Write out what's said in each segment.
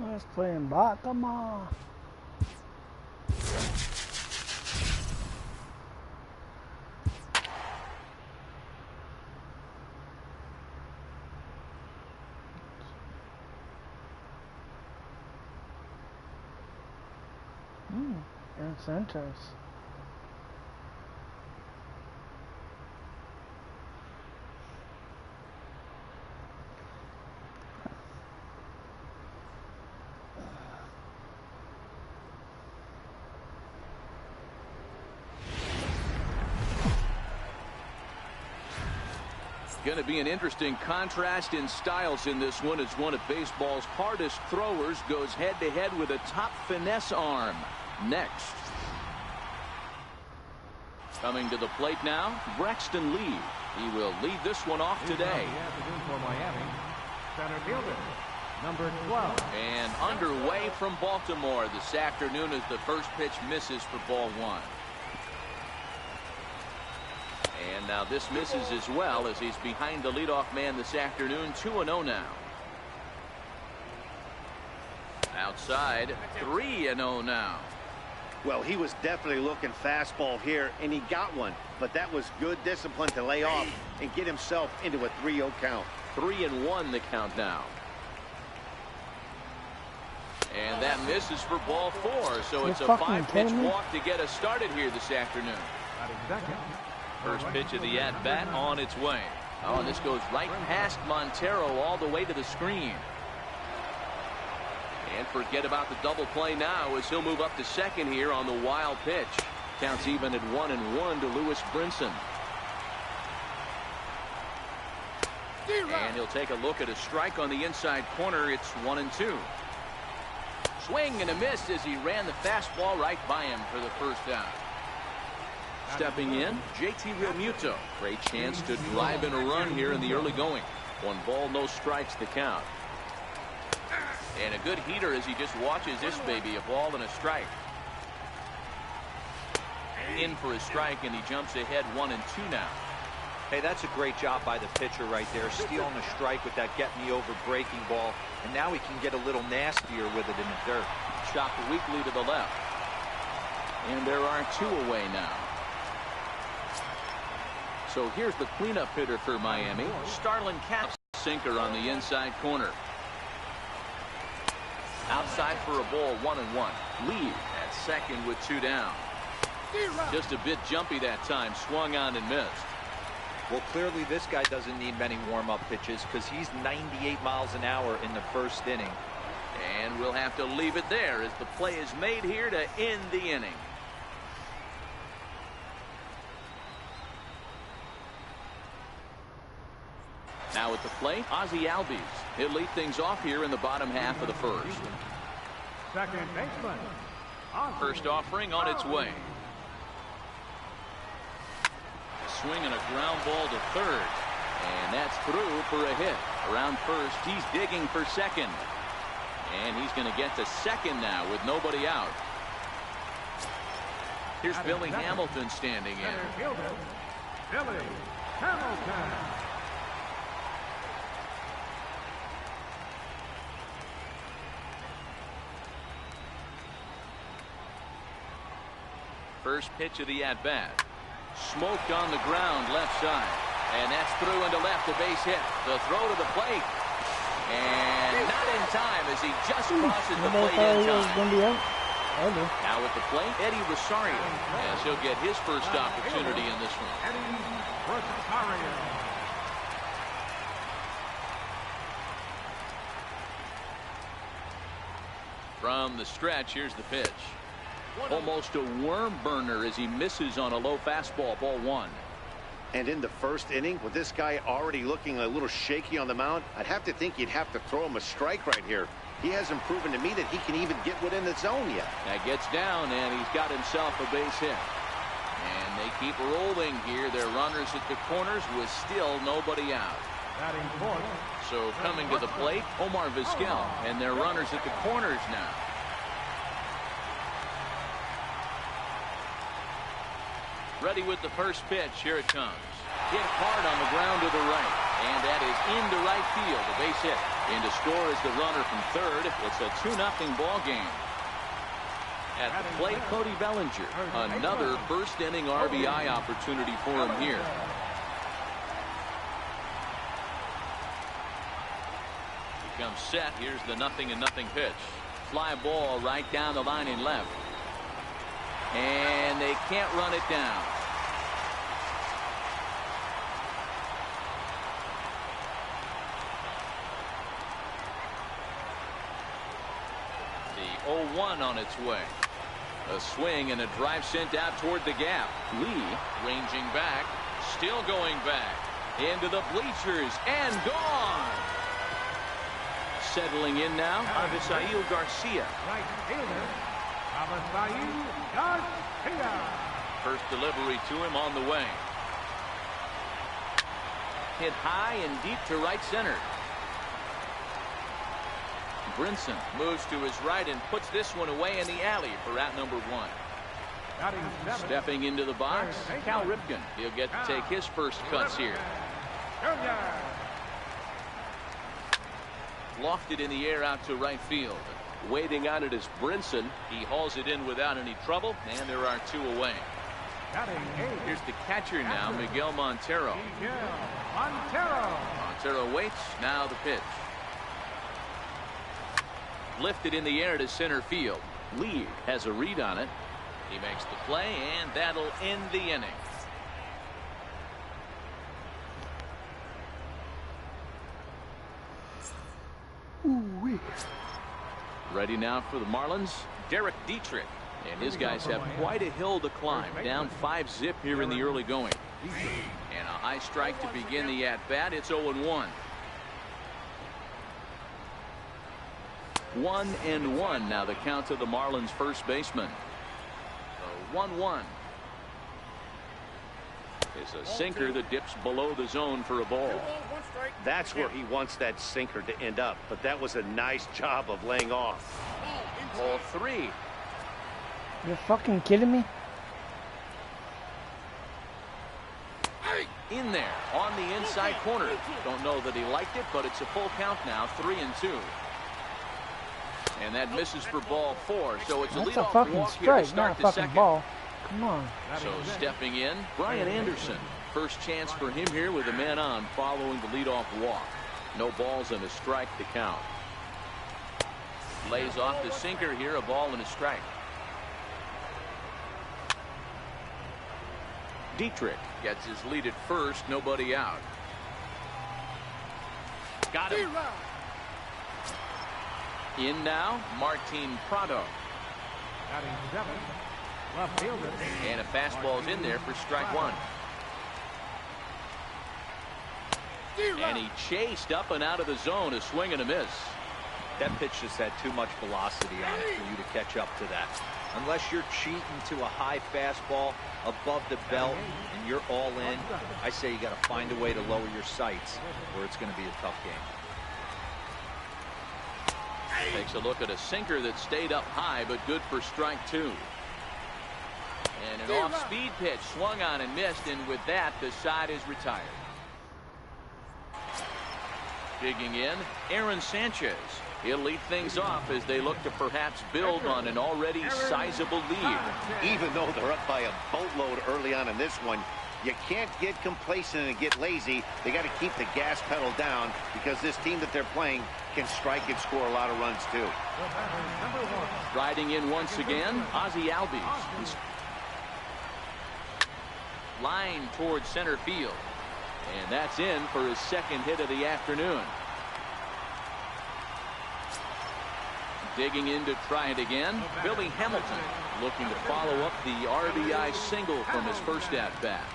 Let's play him back. Come on. Incentives. Going to be an interesting contrast in styles in this one, as one of baseball's hardest throwers goes head-to-head with a top finesse arm. Next. Coming to the plate now, Braxton Lee. He will lead this one off today. For Miami, center fielder, number 12. And underway from Baltimore this afternoon as the first pitch misses for ball one. And now this misses as well, as he's behind the leadoff man this afternoon. 2-0 now. Outside, 3-0 now. Well, he was definitely looking fastball here, and he got one. But that was good discipline to lay off and get himself into a 3-0 count. 3-1 the count now. And that misses for ball four. So it's a 5-pitch walk to get us started here this afternoon. First pitch of the at-bat on its way. Oh, and this goes right past Montero all the way to the screen. And forget about the double play now, as he'll move up to second here on the wild pitch. Counts even at 1-1 to Lewis Brinson. And he'll take a look at a strike on the inside corner. It's 1-2. Swing and a miss as he ran the fastball right by him for the first down. Stepping in, JT Realmuto. Great chance to drive in a run here in the early going. 1 ball, no strikes to count. And a good heater as he just watches this baby, a ball and a strike. In for a strike, and he jumps ahead 1-2 now. Hey, that's a great job by the pitcher right there, stealing a strike with that get-me-over breaking ball, and now he can get a little nastier with it in the dirt. Chopped weakly to the left. And there are 2 away now. So here's the cleanup hitter for Miami, Starlin Castro. Sinker on the inside corner. Outside for a ball, 1-1. Lee at second with 2 down. Just a bit jumpy that time, swung on and missed. Well, clearly this guy doesn't need many warm-up pitches, because he's 98 miles an hour in the first inning. And we'll have to leave it there as the play is made here to end the inning. Now at the plate, Ozzie Albies. He'll lead things off here in the bottom half of the first. Second baseman. First offering on its way. Swing and a ground ball to third. And that's through for a hit. Around first, he's digging for second. And he's going to get to second now with nobody out. Here's Billy Hamilton standing in. Billy Hamilton. First pitch of the at-bat. Smoked on the ground left side. And that's through into left, a base hit. The throw to the plate. And not in time as he just crosses the plate in time. Now at the plate, Eddie Rosario, as he'll get his first opportunity in this one. Eddie Rosario. From the stretch, here's the pitch. Almost a worm burner as he misses on a low fastball, ball 1. And in the first inning, with this guy already looking a little shaky on the mound, I'd have to think you'd have to throw him a strike right here. He hasn't proven to me that he can even get within the zone yet. That gets down, and he's got himself a base hit. And they keep rolling here. Their runners at the corners with still nobody out. So coming to the plate, Omar Vizquel, and their runners at the corners now. Ready with the first pitch. Here it comes. Hit hard on the ground to the right. And that is into right field. A base hit. And to score is the runner from third. It's a 2-0 ball game. At the plate, Cody Bellinger. Another first inning RBI opportunity for him here. He comes set. Here's the 0-0 pitch. Fly ball right down the line in left. And they can't run it down. The 0-1 on its way. A swing and a drive sent out toward the gap. Lee ranging back, still going back into the bleachers and gone. Settling in now, Avisail Garcia. Right fielder, Avisail Garcia. First delivery to him on the way. Hit high and deep to right center. Brinson moves to his right and puts this one away in the alley for out number 1. Stepping into the box, Cal Ripken. He'll get to take his first cuts here. Lofted in the air out to right field. Waiting on it is Brinson. He hauls it in without any trouble, and there are 2 away. Here's the catcher now, Miguel Montero. Montero waits. Now the pitch. Lifted in the air to center field. Lee has a read on it. He makes the play, and that'll end the inning. Ooh-wee. Ready now for the Marlins, Derek Dietrich. And his guys have quite a hill to climb. Down 5-zip here in the early going. And a high strike to begin the at-bat. It's 0-1. 1-1 now the count to the Marlins first baseman. 1-1 is a sinker that dips below the zone for a ball. That's where he wants that sinker to end up, but that was a nice job of laying off. Ball 3. You're fucking kidding me? In there on the inside corner. Don't know that he liked it, but it's a full count now. 3-2. And that misses for ball 4. So it's a That's a leadoff fucking walk here to strike, not start a the fucking second. ball. Come on. So stepping in, Brian Anderson. First chance for him here with a man on following the leadoff walk. No balls and a strike to count. Lays off the sinker here, a ball and a strike. Dietrich gets his lead at first, nobody out. Got him. In now, Martin Prado. Batting 7, left fielder. And a fastball's in there for strike 1. And he chased up and out of the zone, a swing and a miss. That pitch just had too much velocity on it for you to catch up to that. Unless you're cheating to a high fastball above the belt and you're all in, I say you got to find a way to lower your sights or it's going to be a tough game. Takes a look at a sinker that stayed up high, but good for strike 2. And an off-speed pitch swung on and missed, and with that, the side is retired. Digging in, Aaron Sanchez. He'll lead things off as they look to perhaps build on an already sizable lead. Even though they're up by a boatload early on in this one, you can't get complacent and get lazy. They got to keep the gas pedal down because this team that they're playing can strike and score a lot of runs too. Riding in once again, Ozzie Albies. Line towards center field. And that's in for his second hit of the afternoon. Digging in to try it again, Billy Hamilton looking to follow up the RBI single from his first at-bat.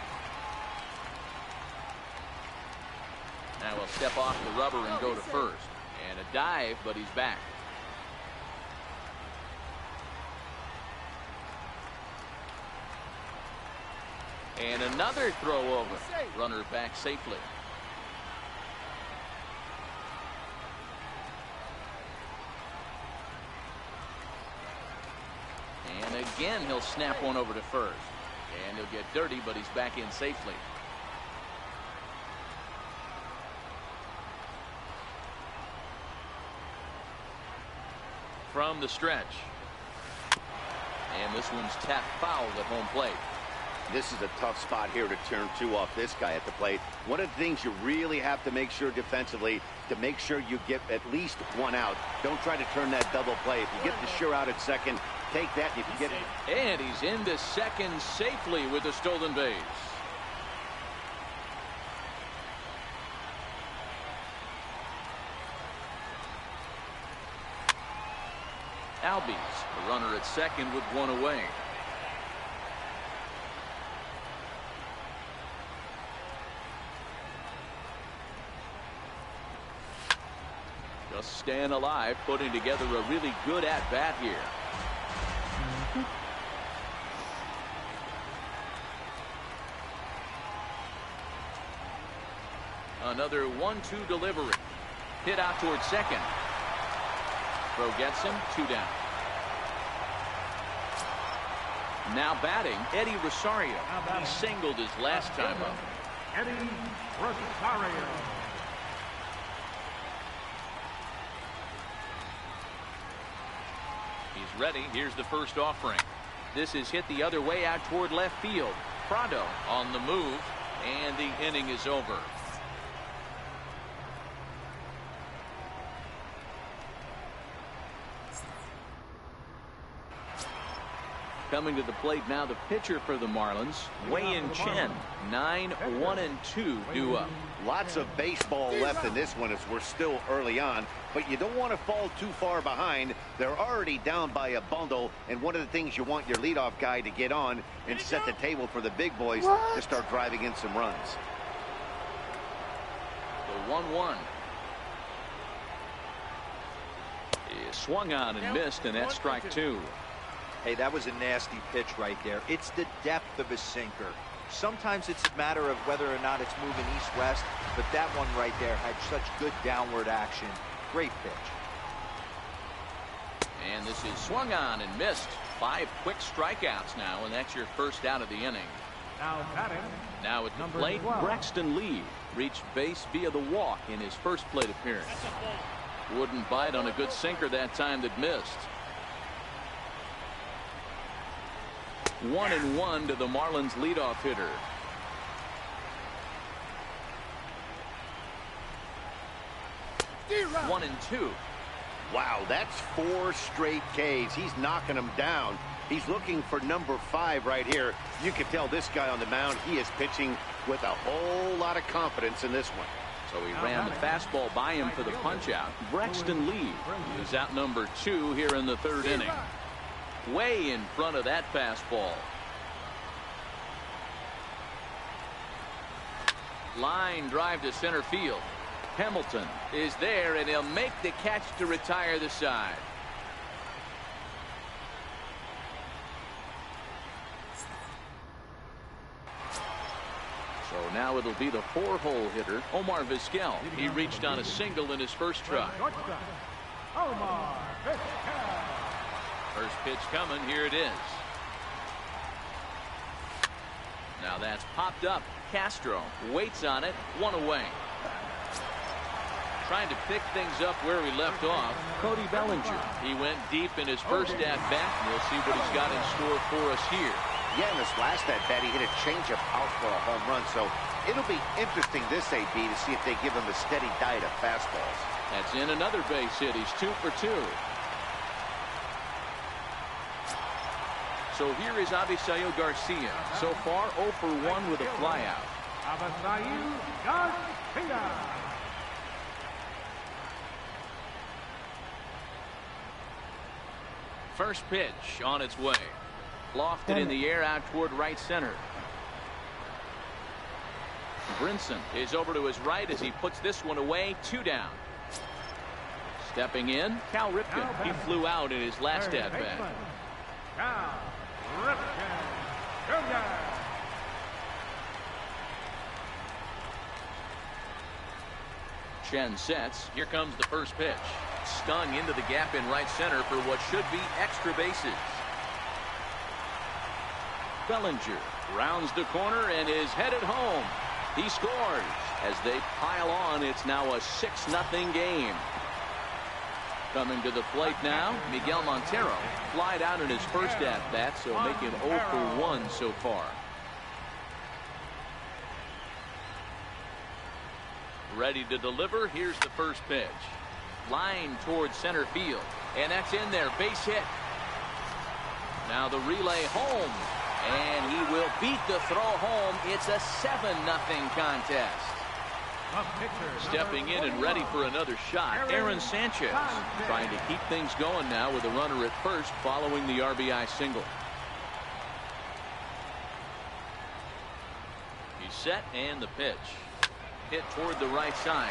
Now he'll step off the rubber and go to first. And a dive, but he's back. And another throw over. Runner back safely. And again, he'll snap one over to first. And he'll get dirty, but he's back in safely. from the stretch. And this one's tapped foul at home plate. This is a tough spot here to turn two off this guy at the plate. One of the things you really have to make sure defensively, to make sure you get at least one out. Don't try to turn that double play. If you get the sure out at second, take that. And if you get it. And he's into second safely with a stolen base. Albies, the runner at second with one away. Just staying alive, putting together a really good at-bat here. Another 1-2 delivery. Hit out towards second. Throw gets him, 2 down. Now batting, Eddie Rosario. He singled his last time up. Eddie Rosario. He's ready. Here's the first offering. This is hit the other way out toward left field. Prado on the move, and the inning is over. Coming to the plate now, the pitcher for the Marlins, Wei-Yin Chen. 9-1-2 due up. Lots of baseball left in this one as we're still early on, but you don't want to fall too far behind. They're already down by a bundle, and one of the things you want your leadoff guy to get on and set the table for the big boys to start driving in some runs. The 1-1. He swung on and missed, and that's strike 2. Hey, that was a nasty pitch right there. It's the depth of a sinker. Sometimes it's a matter of whether or not it's moving east-west, but that one right there had such good downward action. Great pitch. And this is swung on and missed. 5 quick strikeouts now, and that's your first out of the inning. Now batting. Now at the Number plate, 12. Braxton Lee reached base via the walk in his first plate appearance. Wouldn't bite on a good sinker that time that missed. 1-1 to the Marlins leadoff hitter. D-Rod. 1-2. Wow, that's 4 straight Ks. He's knocking them down. He's looking for number 5 right here. You can tell this guy on the mound, he is pitching with a whole lot of confidence in this one. So he ran the fastball by him for the punch out. Braxton Lee is out number 2 here in the 3rd inning. Way in front of that fastball. Line drive to center field. Hamilton is there, and he'll make the catch to retire the side. So now it'll be the 4-hole hitter, Omar Vizquel. He reached on a single in his first try. Omar Vizquel. First pitch coming. Here it is. Now that's popped up. Castro waits on it. 1 away. Trying to pick things up where we left off. Cody Bellinger. He went deep in his first at-bat. We'll see what he's got in store for us here. Yeah, in this last at-bat, he hit a changeup out for a home run. So it'll be interesting this AB to see if they give him a steady diet of fastballs. That's in another base hit. He's 2 for 2. So here is Avisail Garcia. So far 0 for 1 with a flyout. Avisail Garcia. First pitch on its way. Lofted in the air out toward right center. Brinson is over to his right as he puts this one away. 2 down. Stepping in, Cal Ripken. He flew out in his last at-bat. Cal Ripken Jr. Chen sets. Here comes the first pitch. Stung into the gap in right center for what should be extra bases. Bellinger rounds the corner and is headed home. He scores. As they pile on, it's now a 6-0 game. Coming to the plate now, Miguel Montero. Flied out in his first at-bat, so make him 0 for 1 so far. Ready to deliver. Here's the first pitch. Line towards center field. And that's in there. Base hit. Now the relay home. And he will beat the throw home. It's a 7-0 contest. Stepping in and ready for another shot, Aaron Sanchez. Trying to keep things going now with a runner at first following the RBI single. He's set and the pitch. Hit toward the right side.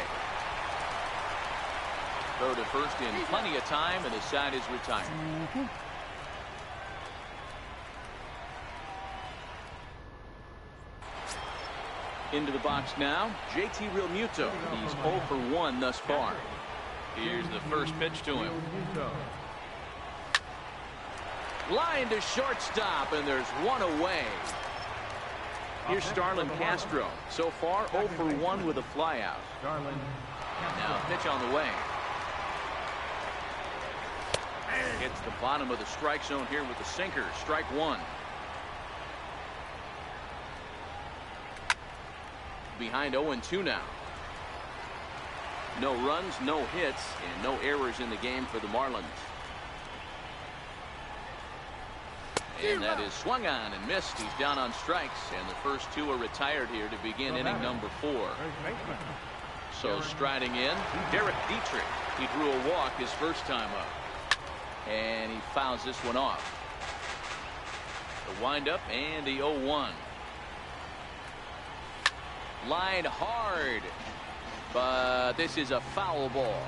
Throw to first in plenty of time, and the side is retired. Into the box now, JT Realmuto. He's 0 for 1 thus far. Here's the first pitch to him. Line to shortstop, and there's one away. Here's Starlin Castro. So far, 0 for 1 with a flyout. Now pitch on the way. Hits the bottom of the strike zone here with the sinker. Strike one. Behind 0-2 now. No runs, no hits, and no errors in the game for the Marlins. And that is swung on and missed. He's down on strikes, and the first two are retired here to begin inning number 4. So striding in, Derek Dietrich. He drew a walk his first time up, and he fouls this one off. The windup and the 0-1. Line hard, but this is a foul ball.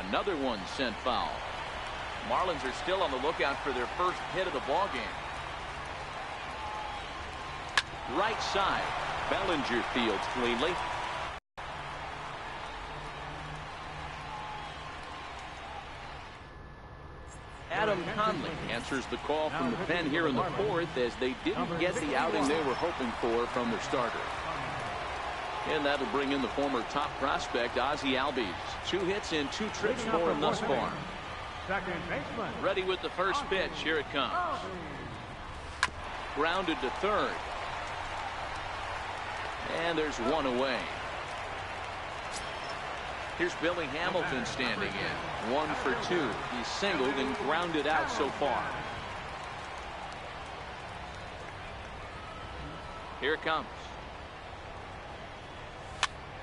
Another one sent foul. Marlins are still on the lookout for their first hit of the ball game. Right side, Bellinger fields cleanly. Adam Conley answers the call from the pen here in the 4th, as they didn't get the outing they were hoping for from their starter. And that'll bring in the former top prospect, Ozzie Albies. 2 hits and 2 trips for him thus far. Ready with the first pitch. Here it comes. Grounded to third. And there's one away. Here's Billy Hamilton standing in. 1 for 2. He's singled and grounded out so far. Here it comes.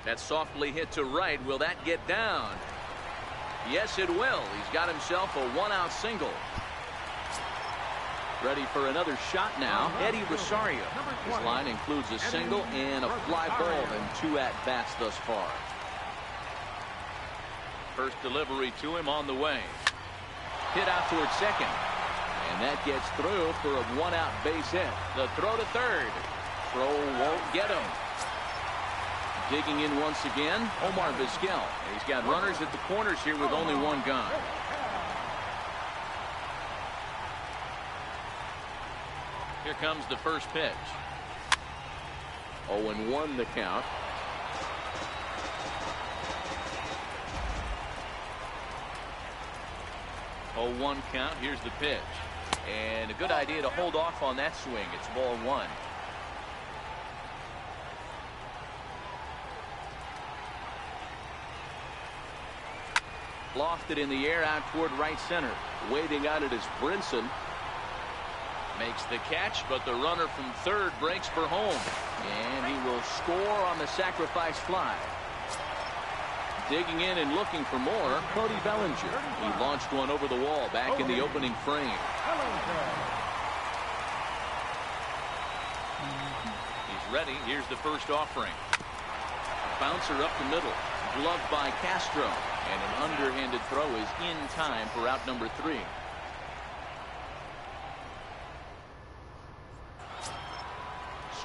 That's softly hit to right. Will that get down? Yes, it will. He's got himself a 1-out single. Ready for another shot now, Eddie Rosario. His line includes a single and a fly ball and 2 at-bats thus far. First delivery to him on the way. Hit out towards second. And that gets through for a 1-out base hit. The throw to third. Throw won't get him. Digging in once again, Omar Vizquel. He's got runners at the corners here with only 1 gone. Here comes the first pitch. 0-1 the count. 0-1 count. Here's the pitch. And a good idea to hold off on that swing. It's ball 1. Lofted in the air out toward right center. Waiting on it is Brinson. Makes the catch, but the runner from third breaks for home. And he will score on the sacrifice fly. Digging in and looking for more, Cody Bellinger. He launched one over the wall back in the opening frame. He's ready. Here's the first offering. Bouncer up the middle. Gloved by Castro. And an underhanded throw is in time for out number 3.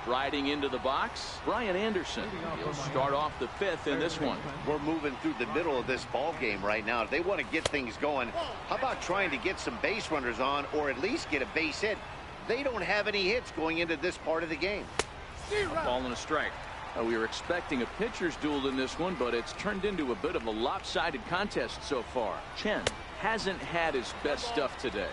Striding into the box, Brian Anderson. He'll start off the 5th in this one. We're moving through the middle of this ball game right now. If they want to get things going, how about trying to get some base runners on, or at least get a base hit? They don't have any hits going into this part of the game. A ball and a strike. We were expecting a pitcher's duel in this one, but it's turned into a bit of a lopsided contest so far. Chen hasn't had his best stuff today.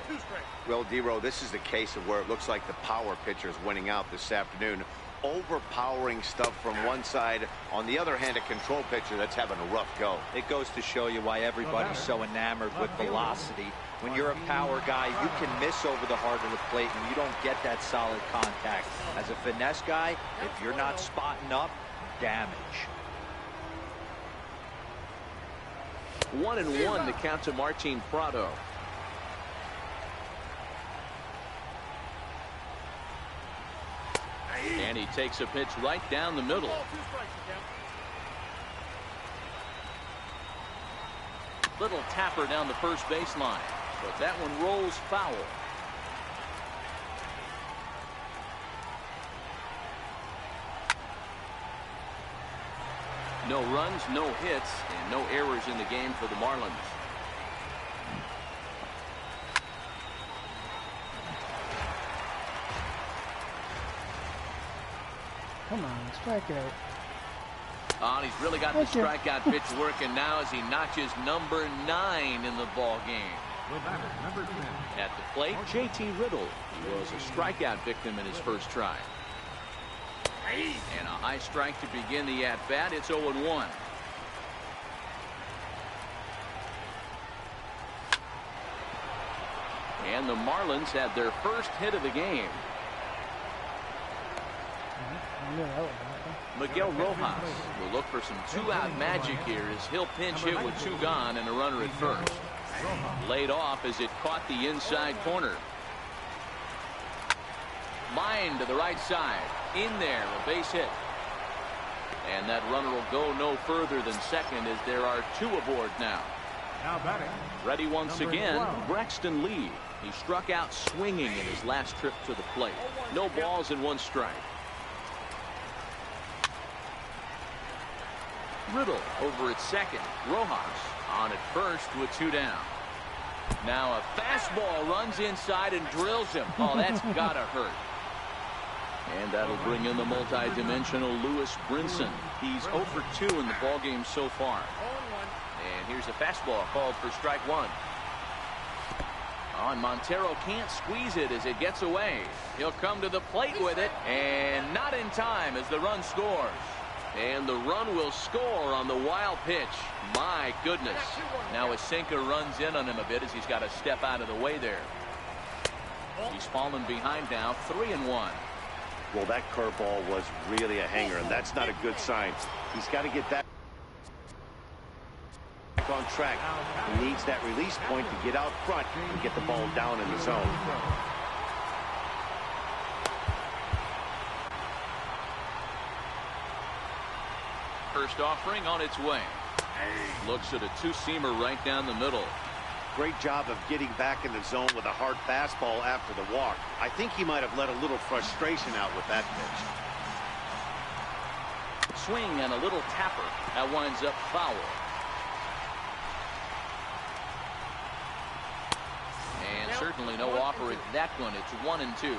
Well, D-Row, this is the case of where it looks like the power pitcher is winning out this afternoon. Overpowering stuff from one side. On the other hand, a control pitcher that's having a rough go. It goes to show you why everybody's so enamored with velocity. When you're a power guy, you can miss over the heart of the plate and you don't get that solid contact. As a finesse guy, if you're not spotting up, damage. 1-1 to count to Martin Prado. And he takes a pitch right down the middle. Little tapper down the first baseline, but that one rolls foul. No runs, no hits, and no errors in the game for the Marlins. Come on, strike out. And he's really got the strikeout pitch working now as he notches number 9 in the ball game. Number 10. At the plate, JT Riddle. He was a strikeout victim in his first try. And a high strike to begin the at-bat. It's 0-1. And the Marlins had their first hit of the game. Miguel Rojas will look for some two-out magic here as he'll pinch hit with 2 gone and a runner at first. Laid off as it caught the inside corner. Line to the right side. In there, a base hit. And that runner will go no further than second as there are 2 aboard now. Now batting. Ready once Number again, 12. Braxton Lee. He struck out swinging in his last trip to the plate. No balls and 1 strike. Riddle over at second. Rojas on at first with 2 down. Now a fastball runs inside and drills him. Oh, that's gotta hurt. And that'll bring in the multi-dimensional Lewis Brinson. He's 0 for 2 in the ballgame so far. And here's a fastball called for strike 1. Oh, and Montero can't squeeze it as it gets away. He'll come to the plate with it, and not in time as the run scores. And the run will score on the wild pitch. My goodness. Now a sinker runs in on him a bit as he's got to step out of the way there. He's fallen behind now, 3-1. Well, that curveball was really a hanger, and that's not a good sign. He's got to get that on track. He needs that release point to get out front and get the ball down in the zone. First offering on its way. Looks at a 2-seamer right down the middle. Great job of getting back in the zone with a hard fastball after the walk. I think he might have let a little frustration out with that pitch. Swing and a little tapper. That winds up foul. And certainly no offer at that one. It's 1-2.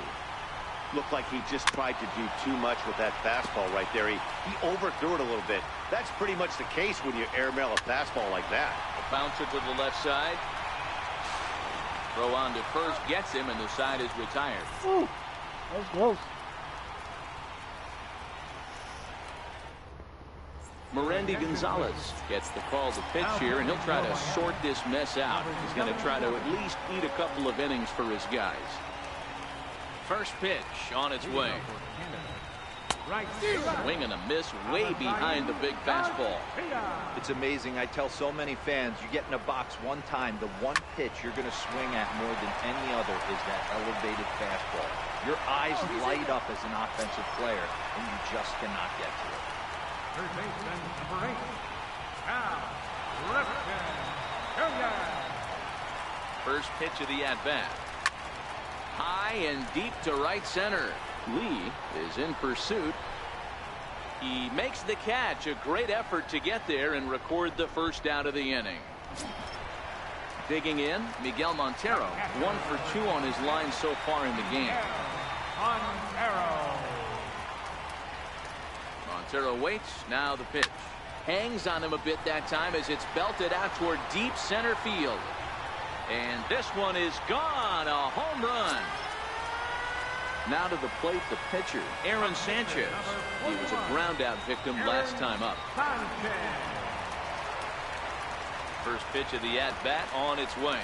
Looked like he just tried to do too much with that fastball right there. He overthrew it a little bit. That's pretty much the case when you airmail a fastball like that. Bounce it to the left side. Throw on to first, gets him, and the side is retired. Ooh, that was close. Merandy Gonzalez gets the call to pitch here, and he'll try to sort this mess out. He's going to try to at least eat a couple of innings for his guys. First pitch on its way. Swing and a miss way behind the big fastball. It's amazing. I tell so many fans, you get in a box one time, the one pitch you're going to swing at more than any other is that elevated fastball. Your eyes light up as an offensive player, and you just cannot get to it. Third baseman, number 8. Now, Ripken Jr. First pitch of the at-bat. High and deep to right center. Lee is in pursuit. He makes the catch. A great effort to get there and record the first out of the inning. Digging in, Miguel Montero, 1 for 2 on his line so far in the game. Montero waits. Now the pitch. Hangs on him a bit that time as it's belted out toward deep center field. And this one is gone. A home run. Now to the plate, the pitcher, Aaron Sanchez. He was a ground-out victim last time up. First pitch of the at-bat on its way.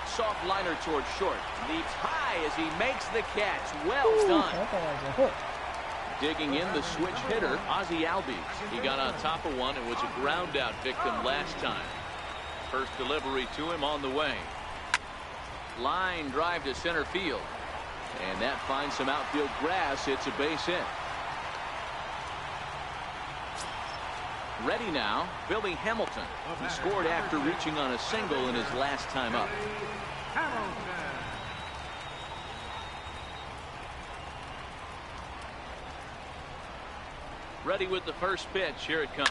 Soft liner toward short. Leaps high as he makes the catch. Well done. Digging in, the switch hitter, Ozzie Albies. He got on top of one and was a ground-out victim last time. First delivery to him on the way. Line drive to center field. And that finds some outfield grass. It's a base hit. Ready now, Billy Hamilton. He scored after reaching on a single in his last time up. Ready with the first pitch. Here it comes.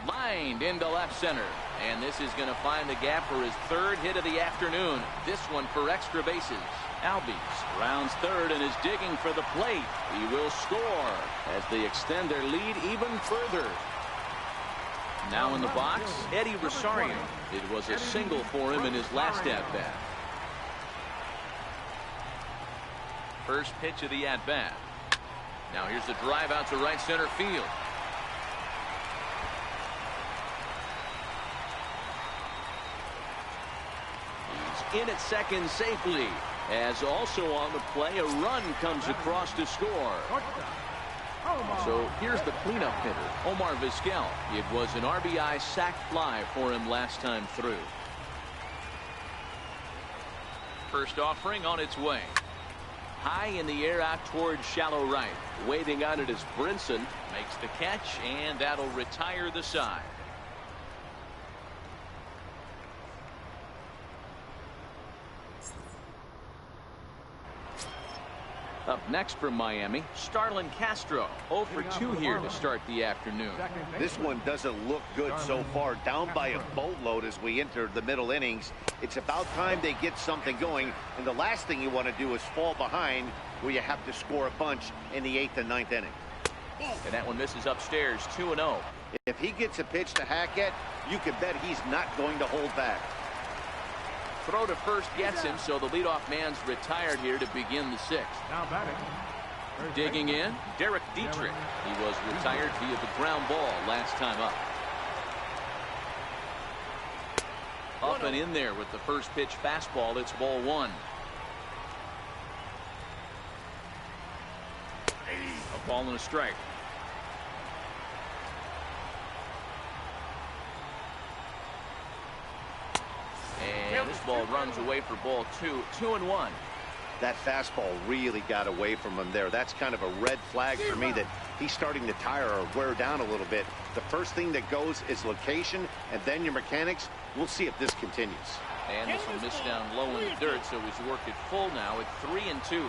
Lined into left center. And this is going to find the gap for his third hit of the afternoon. This one for extra bases. Albies rounds third and is digging for the plate. He will score as they extend their lead even further. Now in the box, Eddie Rosario. It was a single for him in his last at-bat. First pitch of the at-bat. Now here's the drive out to right center field. He's in at second safely. As also on the play, a run comes across to score. So here's the cleanup hitter, Omar Vizquel. It was an RBI sac fly for him last time through. First offering on its way. High in the air out towards shallow right. Waiting on it is Brinson. Makes the catch, and that'll retire the side. Up next from Miami, Starlin Castro. 0 for 2 here to start the afternoon. This one doesn't look good so far. Down by a boatload as we enter the middle innings. It's about time they get something going. And the last thing you want to do is fall behind where you have to score a bunch in the 8th and 9th inning. And that one misses upstairs, 2-0. If he gets a pitch to hack at, you can bet he's not going to hold back. Throw to first gets him, so the leadoff man's retired here to begin the 6th. Now batting. Digging in, Derek Dietrich. He was retired via the ground ball last time up. Up and in there with the first pitch fastball. It's ball 1. A ball and a strike. And this ball runs away for ball 2. 2-1. That fastball really got away from him there. That's kind of a red flag for me that he's starting to tire or wear down a little bit. The first thing that goes is location and then your mechanics. We'll see if this continues. And this one missed down low in the dirt, so he's worked it full now at 3-2.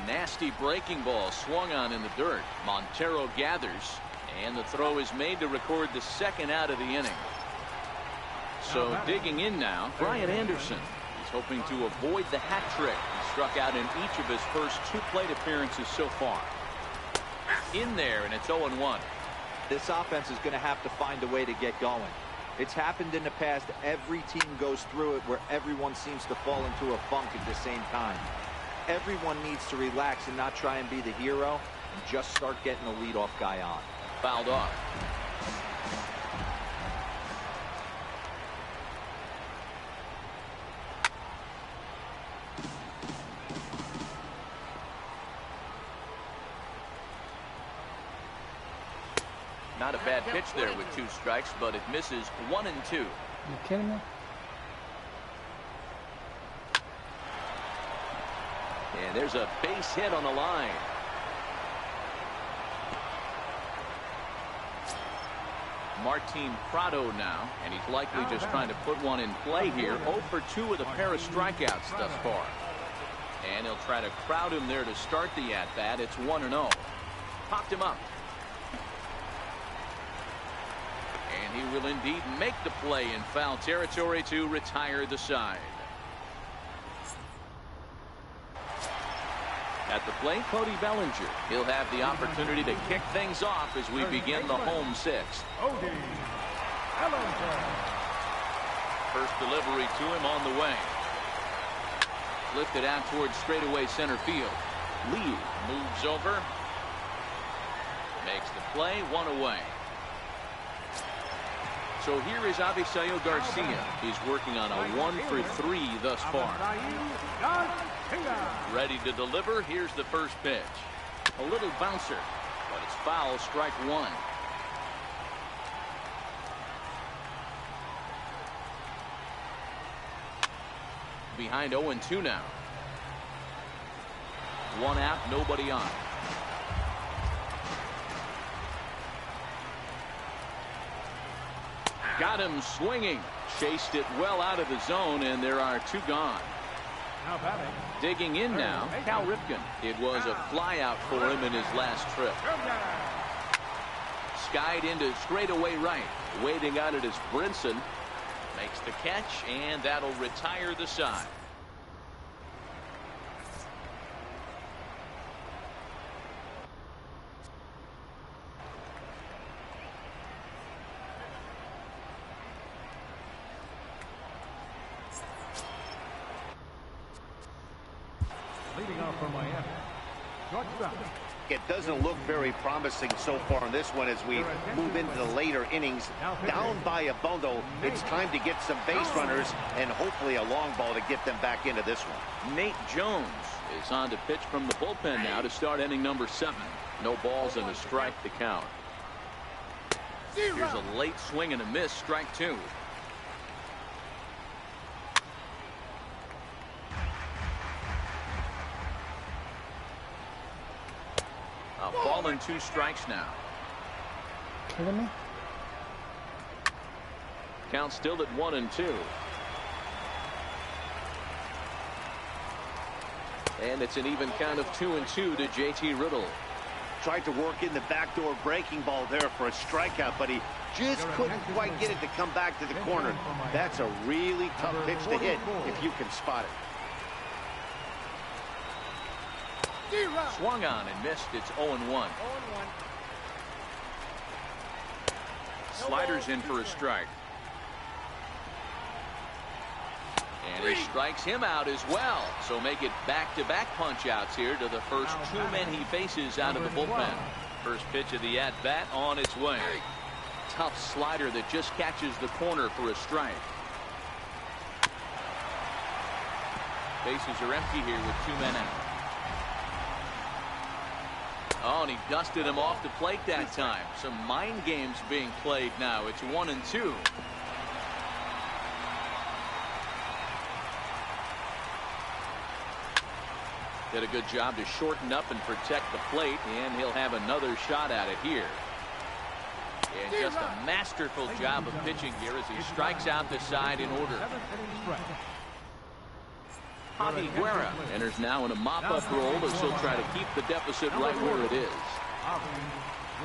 Nasty breaking ball swung on in the dirt. Montero gathers, and the throw is made to record the second out of the inning. So digging in now, Brian Anderson. He's hoping to avoid the hat trick. He struck out in each of his first 2 plate appearances so far. In there, and it's 0-1. This offense is going to have to find a way to get going. It's happened in the past. Every team goes through it where everyone seems to fall into a funk at the same time. Everyone needs to relax and not try and be the hero and just start getting the leadoff guy on. Fouled off. Not a bad pitch there with 2 strikes, but it misses 1-2. You kidding me? And there's a base hit on the line. Martin Prado now, and he's likely just trying to put one in play here. 0 for 2 with a pair of strikeouts thus far. And he'll try to crowd him there to start the at-bat. It's 1-0. Popped him up. And he will indeed make the play in foul territory to retire the side. At the plate, Cody Bellinger. He'll have the opportunity to kick things off as we begin the home sixth. First delivery to him on the way. Lifted out towards straightaway center field. Lee moves over. Makes the play, one away. So here is Avisayo Garcia. He's working on a 1-for-3 thus far. Ready to deliver. Here's the first pitch. A little bouncer, but it's foul, strike one. Behind 0-2 now. One out, nobody on. Got him swinging. Chased it well out of the zone, and there are two gone. Digging in now, Cal Ripken. It was a fly out for him in his last trip. Skied into straightaway right. Waiting on it is Brinson. Makes the catch, and that'll retire the side. Leading off for Miami. It doesn't look very promising so far in this one as we move into the later innings. Down by a bundle, it's time to get some base runners and hopefully a long ball to get them back into this one. Nate Jones is on to pitch from the bullpen now to start inning number 7. No balls and a strike to count. Here's a late swing and a miss, strike 2. A ball and 2 strikes now. Kidding me? Count still at 1-2. And it's an even count of 2-2 to JT Riddle. Tried to work in the backdoor breaking ball there for a strikeout, but he just couldn't quite get it to come back to the corner. That's a really tough pitch to hit if you can spot it. Swung on and missed. It's 0-1. Sliders in for a strike. And he strikes him out as well. So make it back-to-back punch-outs here to the first 2 men he faces out of the bullpen. First pitch of the at-bat on its way. Tough slider that just catches the corner for a strike. Bases are empty here with 2 men out. Oh, and he dusted him off the plate that time. Some mind games being played now. It's 1-2. Did a good job to shorten up and protect the plate, and he'll have another shot at it here. And just a masterful job of pitching here as he strikes out the side in order. Javi Guerra enters now in a mop-up role as he'll try to keep the deficit right where it is.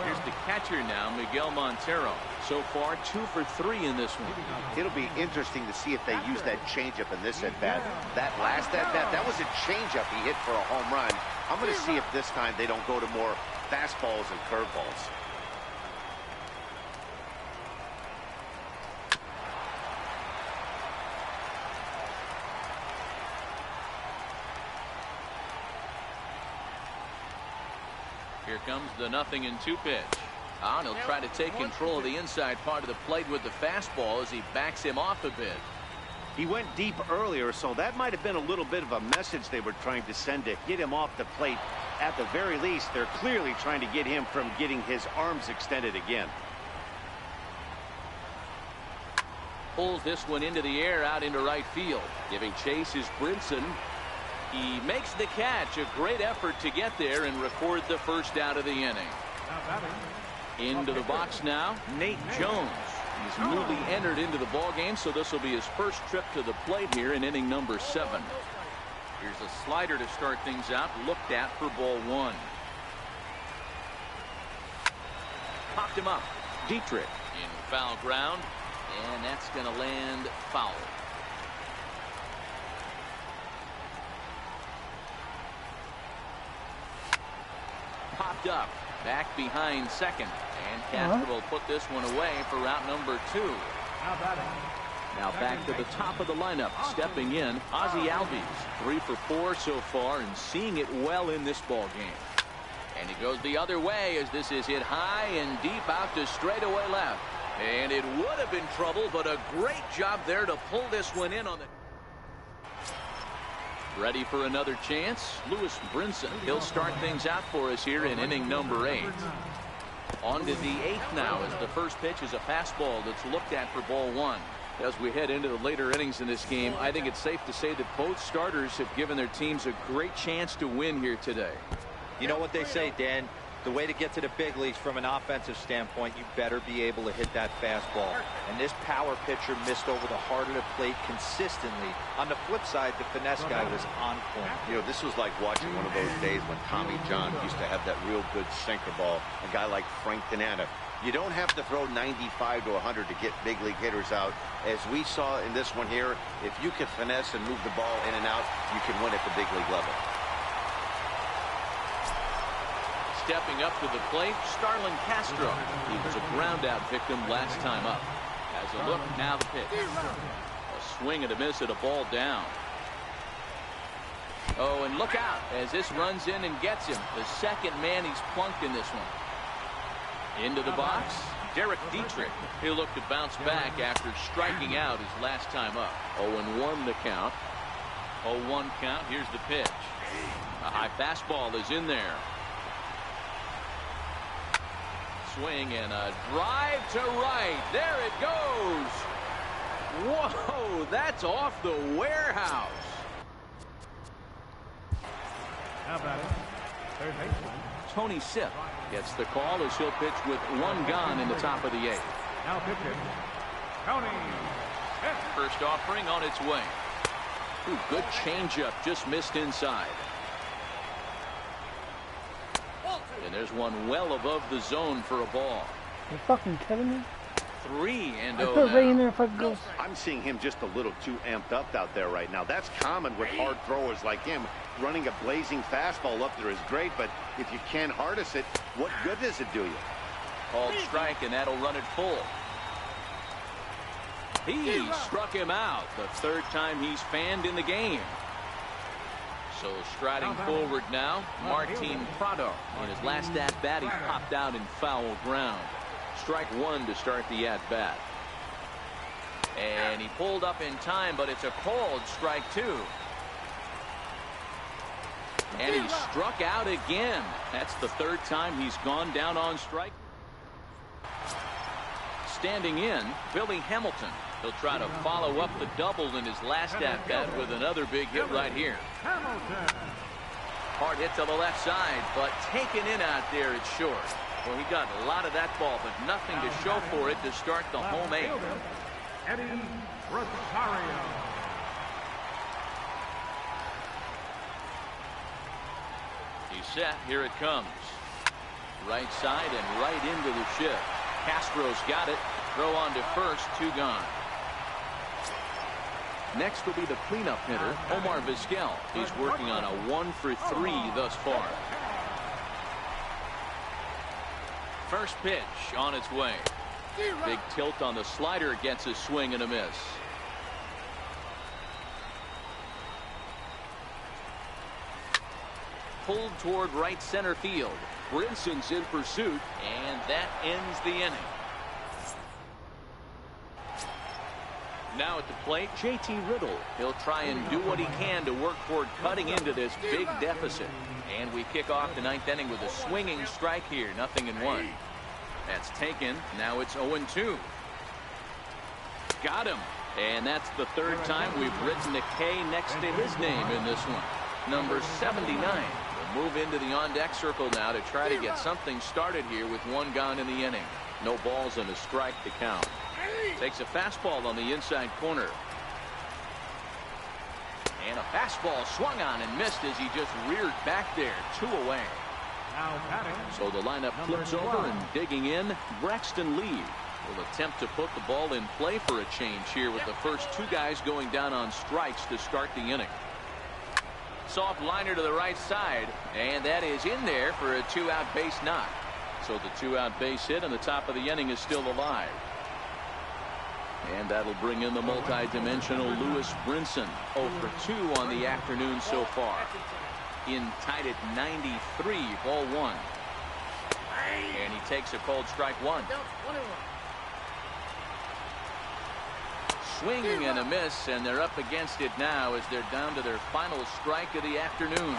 Here's the catcher now, Miguel Montero. So far, 2 for 3 in this one. It'll be interesting to see if they use that changeup in this at-bat. That last at-bat, that was a changeup he hit for a home run. I'm going to see if this time they don't go to more fastballs and curveballs. Here comes the 0-2 pitch. And he'll try to take control of the inside part of the plate with the fastball as he backs him off a bit. He went deep earlier, so that might have been a little bit of a message they were trying to send to get him off the plate. At the very least, they're clearly trying to get him from getting his arms extended again. Pulls this one into the air out into right field. Giving chase is Brinson. He makes the catch. A great effort to get there and record the first out of the inning. Into the box now, Nate Jones. He's newly entered into the ballgame, so this will be his first trip to the plate here in inning number 7. Here's a slider to start things out, looked at for ball 1. Popped him up. Dietrich in foul ground, and that's going to land foul. Popped up, back behind second, and Castro will put this one away for route number 2. Now back to the top of the lineup, stepping in, Ozzie Albies, 3 for 4 so far, and seeing it well in this ball game. And he goes the other way as this is hit high and deep out to straightaway left. And it would have been trouble, but a great job there to pull this one in on the... Ready for another chance? Lewis Brinson. He'll start things out for us here in inning number 8. On to the 8th now as the first pitch is a fastball that's looked at for ball 1. As we head into the later innings in this game, I think it's safe to say that both starters have given their teams a great chance to win here today. You know what they say, Dan? The way to get to the big leagues from an offensive standpoint, you better be able to hit that fastball. And this power pitcher missed over the heart of the plate consistently. On the flip side, the finesse guy was on point. You know, this was like watching one of those days when Tommy John used to have that real good sinker ball. A guy like Frank Tanana. You don't have to throw 95 to 100 to get big league hitters out. As we saw in this one here, if you can finesse and move the ball in and out, you can win at the big league level. Stepping up to the plate, Starlin Castro. He was a ground out victim last time up. Has a look, now the pitch. A swing and a miss at a ball down. Oh, and look out as this runs in and gets him. The second man he's plunked in this one. Into the box, Derek Dietrich. He'll look to bounce back after striking out his last time up. 0-1 the count. 0-1 count. Here's the pitch. A high fastball is in there. Swing and a drive to right. There it goes. Whoa, that's off the warehouse. How about it? Third baseman. Tony Sipp gets the call as he'll pitch with 1 gone in the top of the 8th. Now pitching, Tony Sipp. First offering on its way. Ooh, good changeup, just missed inside. And there's one well above the zone for a ball. You're fucking kidding me? 3-0 I put Ray in there if I could go. I'm seeing him just a little too amped up out there right now. That's common with hard throwers like him. Running a blazing fastball up there is great, but if you can't harness it, what good does it do you? Called strike, and that'll run it full. He struck him out the 3rd time he's fanned in the game. So striding forward now, Martin Prado. In his last at-bat, he popped out in foul ground. Strike 1 to start the at-bat. And he pulled up in time, but it's a called strike 2. And he struck out again. That's the 3rd time he's gone down on strike. Standing in, Billy Hamilton. He'll try to follow up the double in his last at-bat with another big hit right here. Hard hit to the left side, but taken in out there, it's short. Well, he got a lot of that ball, but nothing to show for it to start the home 8th. Eddie Rosario. He's set. Here it comes. Right side and right into the shift. Castro's got it. Throw on to first. 2 gone. Next will be the cleanup hitter, Omar Vizquel. He's working on a 1 for 3 thus far. First pitch on its way. Big tilt on the slider, gets a swing and a miss. Pulled toward right center field. Brinson's in pursuit, and that ends the inning. Now at the plate, JT Riddle. He'll try and do what he can to work toward cutting into this big deficit. And we kick off the 9th inning with a swinging strike here. 0-1. That's taken. Now it's 0-2. Got him. And that's the 3rd time we've written a K next to his name in this one. Number 79. We'll move into the on-deck circle now to try to get something started here with 1 gone in the inning. No balls and a strike to count. Takes a fastball on the inside corner. And a fastball swung on and missed as he just reared back there. 2 away. Now batting. So the lineup flips over and digging in, Braxton Lee. Will attempt to put the ball in play for a change here with the first two guys going down on strikes to start the inning. Soft liner to the right side, and that is in there for a 2-out base knock. So the 2-out base hit, and the top of the inning is still alive. And that'll bring in the multi-dimensional Lewis Brinson. 0 for 2 on the afternoon so far. In tied at 93, ball 1. And he takes a cold strike 1. Swing and a miss, and they're up against it now as they're down to their final strike of the afternoon.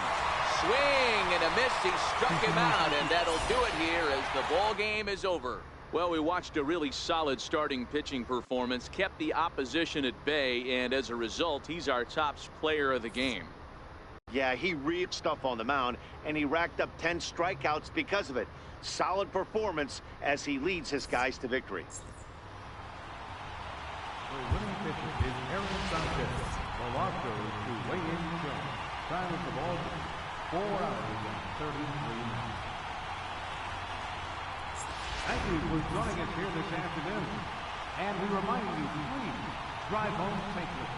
Swing and a miss. He struck him out, and that'll do it here as the ball game is over. Well, we watched a really solid starting pitching performance, kept the opposition at bay, and as a result, he's our top player of the game. Yeah, he reached stuff on the mound, and he racked up 10 strikeouts because of it. Solid performance as he leads his guys to victory. The winning pitcher is Aaron Sanchez. The loss goes to Wayne Jones. Time of the ball, 4 hours and 33 minutes. Thank you for joining us here this afternoon. And we remind you, please drive home safely.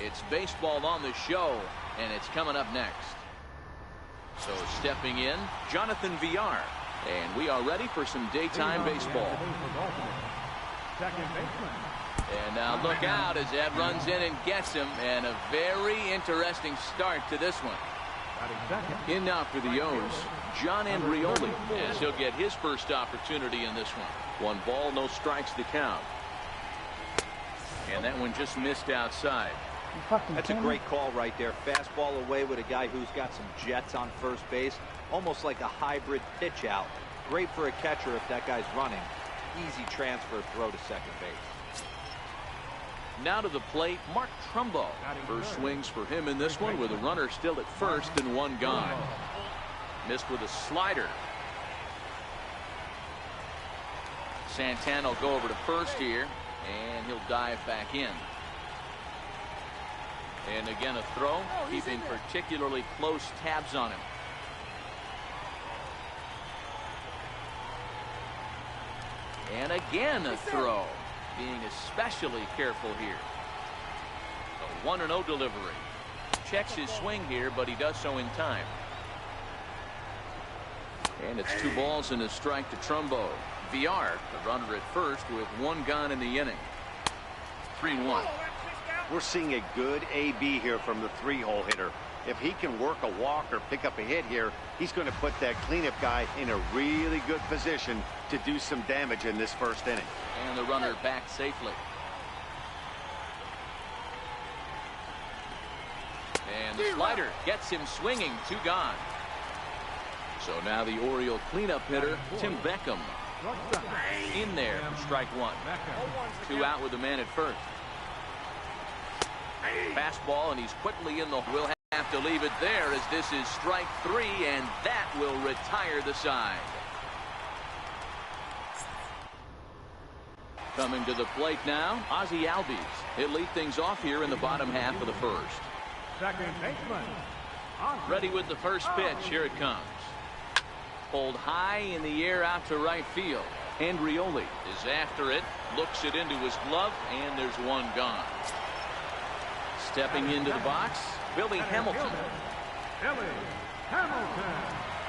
It's baseball on the show, and it's coming up next. So stepping in, Jonathan Villar. And we are ready for some daytime baseball. Second baseman. And now look out as Ed runs in and gets him. And a very interesting start to this one. In now for the O's, John Andrioli, as he'll get his first opportunity in this one. 1 ball, no strikes to count. And that one just missed outside. That's a great call right there. Fastball away with a guy who's got some jets on first base. Almost like a hybrid pitch out. Great for a catcher if that guy's running. Easy transfer throw to second base. Now to the plate, Mark Trumbo. First swings for him in this one with a runner still at first and 1 gone. Missed with a slider. Santana will go over to first here, and he'll dive back in. And again a throw, keeping particularly close tabs on him. And again a throw, being especially careful here. A 1-0 delivery. Checks his swing here, but he does so in time. And it's 2 balls and a strike to Trumbo. Villar, the runner at first with 1 gone in the inning. 3-1. We're seeing a good AB here from the 3-hole hitter. If he can work a walk or pick up a hit here, he's going to put that cleanup guy in a really good position to do some damage in this first inning. And the runner back safely. And the slider gets him swinging. 2 gone. So now the Oriole cleanup hitter, Tim Beckham, in there for strike 1. 2 out with the man at first. Fastball, and he's quickly in the. We'll have to leave it there as this is strike 3, and that will retire the side. Coming to the plate now, Ozzie Albies. He'll lead things off here in the bottom half of the first. Second baseman. Ready with the first pitch. Here it comes. Pulled high in the air out to right field. Andrioli is after it, looks it into his glove, and there's 1 gone. Stepping into the box, Billy Hamilton. Billy Hamilton.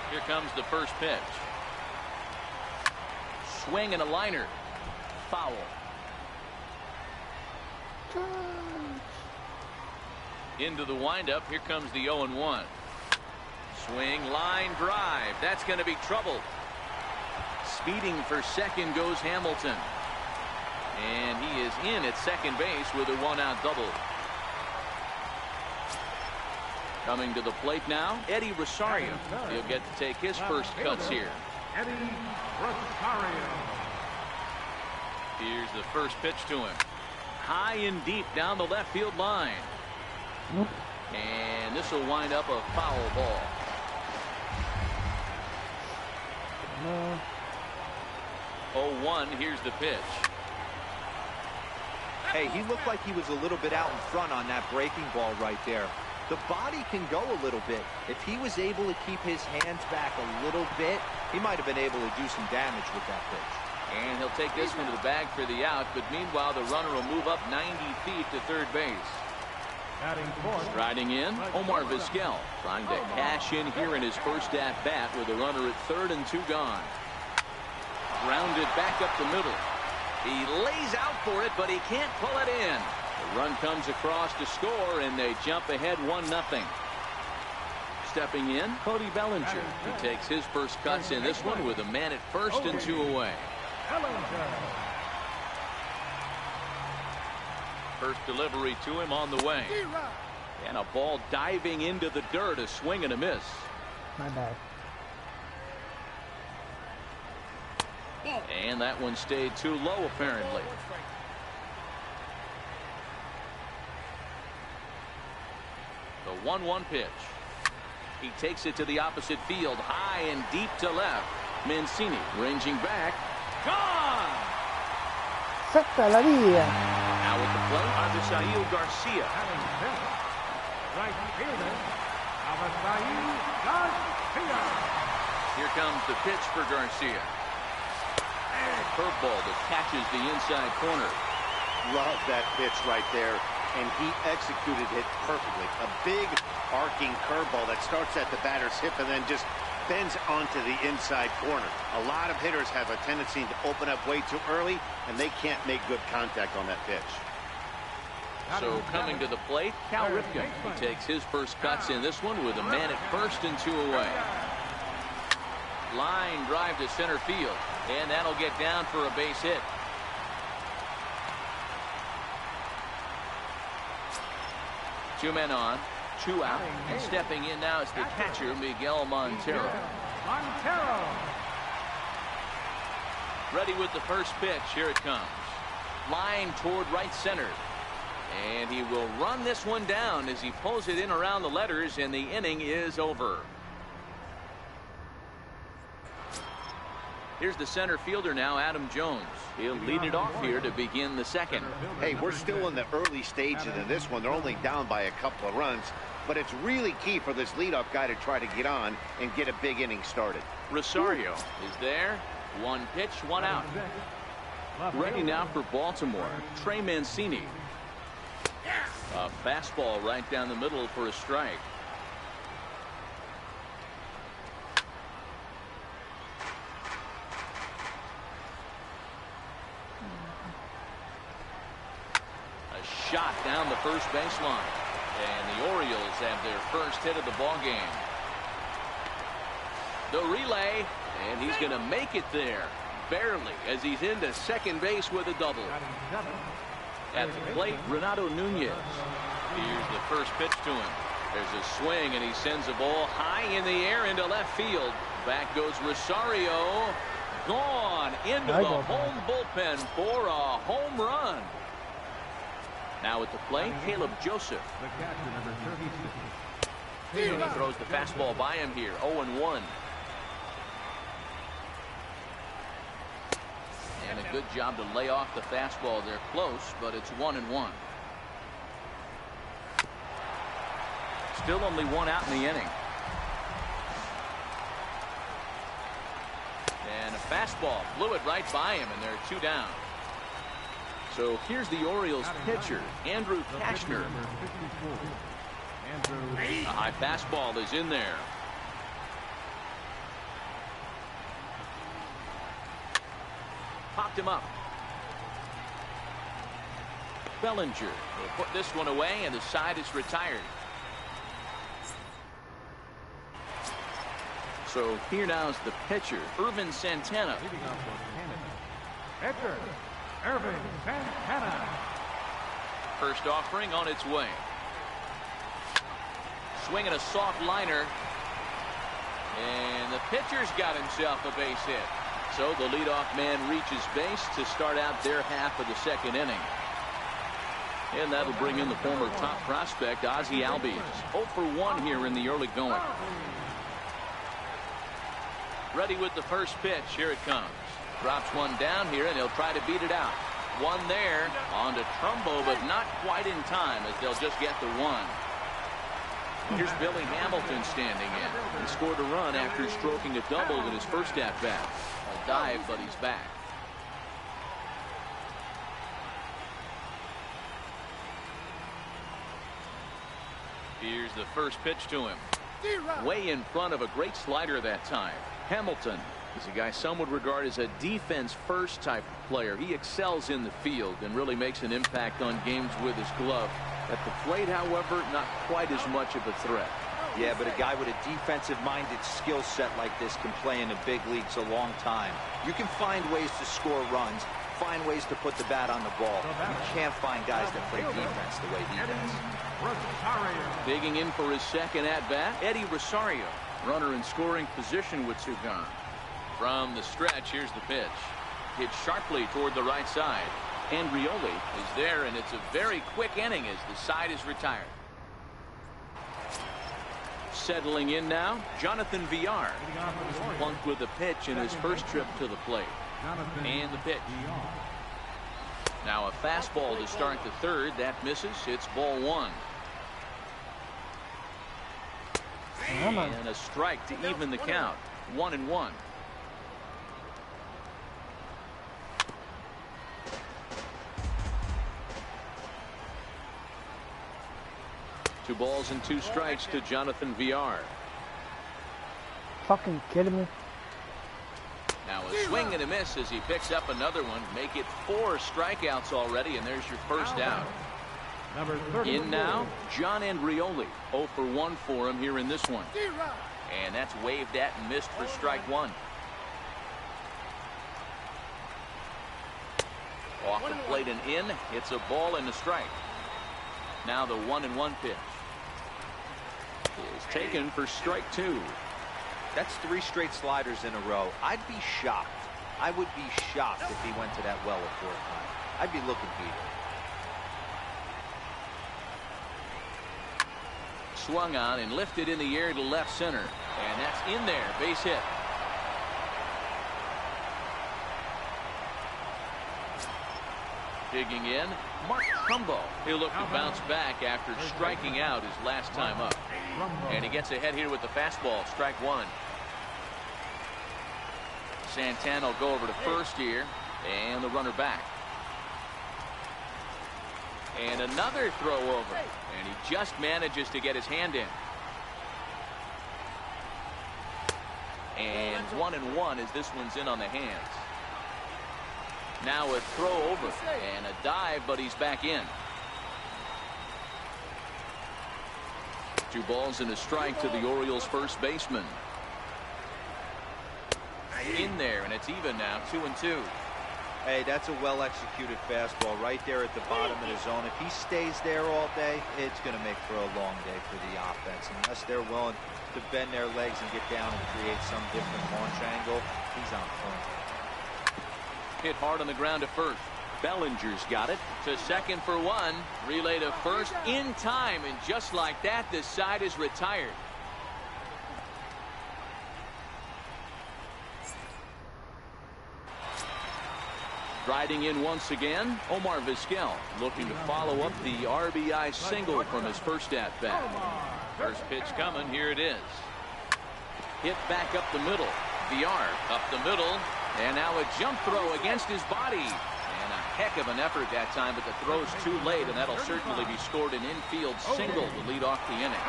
Here comes the first pitch. Swing and a liner. Foul. Into the windup. Here comes the 0-1. Swing, line, drive. That's going to be trouble. Speeding for second goes Hamilton. And he is in at second base with a 1-out double. Coming to the plate now, Eddie Rosario. He'll get to take his first cuts here. Eddie Rosario. Here's the first pitch to him. High and deep down the left field line. And this will wind up a foul ball. No. 0-1, here's the pitch. Hey, he looked like he was a little bit out in front on that breaking ball right there. The body can go a little bit. If he was able to keep his hands back a little bit, he might have been able to do some damage with that pitch. And he'll take this one to the bag for the out, but meanwhile the runner will move up 90 feet to third base. Riding in, Omar Vizquel, trying to cash in here in his first at-bat with a runner at third and 2 gone. Grounded back up the middle. He lays out for it, but he can't pull it in. The run comes across to score, and they jump ahead 1-0. Stepping in, Cody Bellinger. He takes his first cuts in this one with a man at first and 2 away. First delivery to him on the way. And a ball diving into the dirt, a swing and a miss. My bad. And that one stayed too low, apparently. The 1-1 pitch. He takes it to the opposite field, high and deep to left. Mancini ranging back. Gone! Saca la vida. Now at the plate, Avisail Garcia. Right fielder, Avisail Garcia. Here comes the pitch for Garcia. A curveball that catches the inside corner. Love that pitch right there. and he executed it perfectly. A big arcing curveball that starts at the batter's hip and then just bends onto the inside corner. A lot of hitters have a tendency to open up way too early, and they can't make good contact on that pitch. So coming to the plate, Cal Ripken. He takes his first cuts in this one with a man at first and 2 away. Line drive to center field, and that'll get down for a base hit. Two men on, 2 out, and stepping in now is the catcher, Miguel Montero. Ready with the first pitch. Here it comes. Line toward right center. And he will run this one down as he pulls it in around the letters, and the inning is over. Here's the center fielder now, Adam Jones. He'll lead it off here to begin the second. Hey, we're still in the early stages of this one. They're only down by a couple of runs, but it's really key for this leadoff guy to try to get on and get a big inning started. Rosario is there. 1 pitch, 1 out. Ready now for Baltimore, Trey Mancini. A fastball right down the middle for a strike. A shot down the first baseline. And the Orioles have their first hit of the ball game. The relay, and he's going to make it there. Barely, as he's into second base with a double. At the plate, Renato Nunez. Here's the first pitch to him. There's a swing, and he sends the ball high in the air into left field. Back goes Rosario. Gone into the home bullpen for a home run. Now at the plate, Caleb Joseph. He throws the fastball by him here. 0-1. And a good job to lay off the fastball. They're close, but it's 1-1. Still only 1 out in the inning. And a fastball flew it right by him, and they're 2 down. So here's the Orioles pitcher, Andrew Kashner. A high fastball is in there. Popped him up. Bellinger will put this one away, and the side is retired. So here now is the pitcher, Irvin Santana. Irvin Santana. First offering on its way. Swinging a soft liner. And the pitcher's got himself a base hit. So the leadoff man reaches base to start out their half of the second inning. And that'll bring in the former top prospect, Ozzie Albies. 0 for 1 here in the early going. Ready with the first pitch. Here it comes. Drops one down here, and he'll try to beat it out. One there on to Trumbo, but not quite in time, as they'll just get the 1. Here's Billy Hamilton standing in, and scored a run after stroking a double in his first at-bat. A dive, but he's back. Here's the first pitch to him. Way in front of a great slider that time. Hamilton is a guy some would regard as a defense-first type of player. He excels in the field and really makes an impact on games with his glove. At the plate, however, not quite as much of a threat. Yeah, but a guy with a defensive-minded skill set like this can play in the big leagues a long time. You can find ways to score runs, find ways to put the bat on the ball. You can't find guys that play defense the way he does. Digging in for his second at-bat, Eddie Rosario. Runner in scoring position with 2 gone. From the stretch, here's the pitch. Hit sharply toward the right side. Andrioli is there, and it's a very quick inning as the side is retired. Settling in now, Jonathan Villar. Plunked with a pitch in his first trip to the plate. And the pitch. Now a fastball to start the third. That misses. It's ball 1. And a strike to even the count. 1-1. 2 balls and 2 strikes to Jonathan VR. Fucking kidding me? Now a swing and a miss as he picks up another one. Make it 4 strikeouts already, and there's your first out. Number 30. In now, John Andrioli. 0 for 1 for him here in this one. And that's waved at and missed for strike 1. Off the plate and in. It's a ball and a strike. Now the 1-1 pitch is taken for strike 2. That's 3 straight sliders in a row. I'd be shocked. I would be shocked if he went to that well a 4th time. I'd be looking beat. Swung on and lifted in the air to left center. And that's in there. Base hit. Digging in, Mark Trumbo. He'll look to bounce back after striking out his last time up. And he gets ahead here with the fastball. Strike 1. Santana will go over to first here. And the runner back. And another throw over. And he just manages to get his hand in. And 1-1 as this one's in on the hands. Now a throw over and a dive, but he's back in. 2 balls and a strike to the Orioles first baseman. In there, and it's even now, 2-2. Hey, that's a well-executed fastball right there at the bottom of the zone. If he stays there all day, it's going to make for a long day for the offense. Unless they're willing to bend their legs and get down and create some different launch angle, he's on point. Hit hard on the ground to first. Bellinger's got it to second for 1. Relay to first in time, and just like that, this side is retired. Riding in once again, Omar Vizquel looking to follow up the RBI single from his first at-bat. First pitch coming, here it is. Hit back up the middle. VR up the middle, and now a jump throw against his body. And a heck of an effort that time, but the throw's too late, and that'll certainly be scored an infield single to lead off the inning.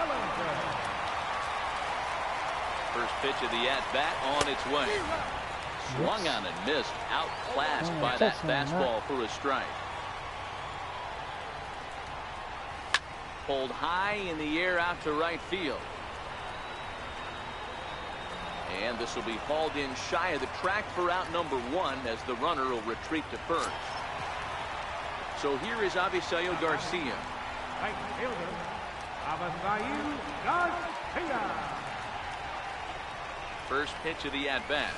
First pitch of the at-bat on its way. Swung on and missed, outclassed by that fastball for a strike. Pulled high in the air out to right field. And this will be hauled in shy of the track for out number 1 as the runner will retreat to first. So here is Avisaíl Garcia. Right fielder, Avisaíl Garcia. First pitch of the at-bat.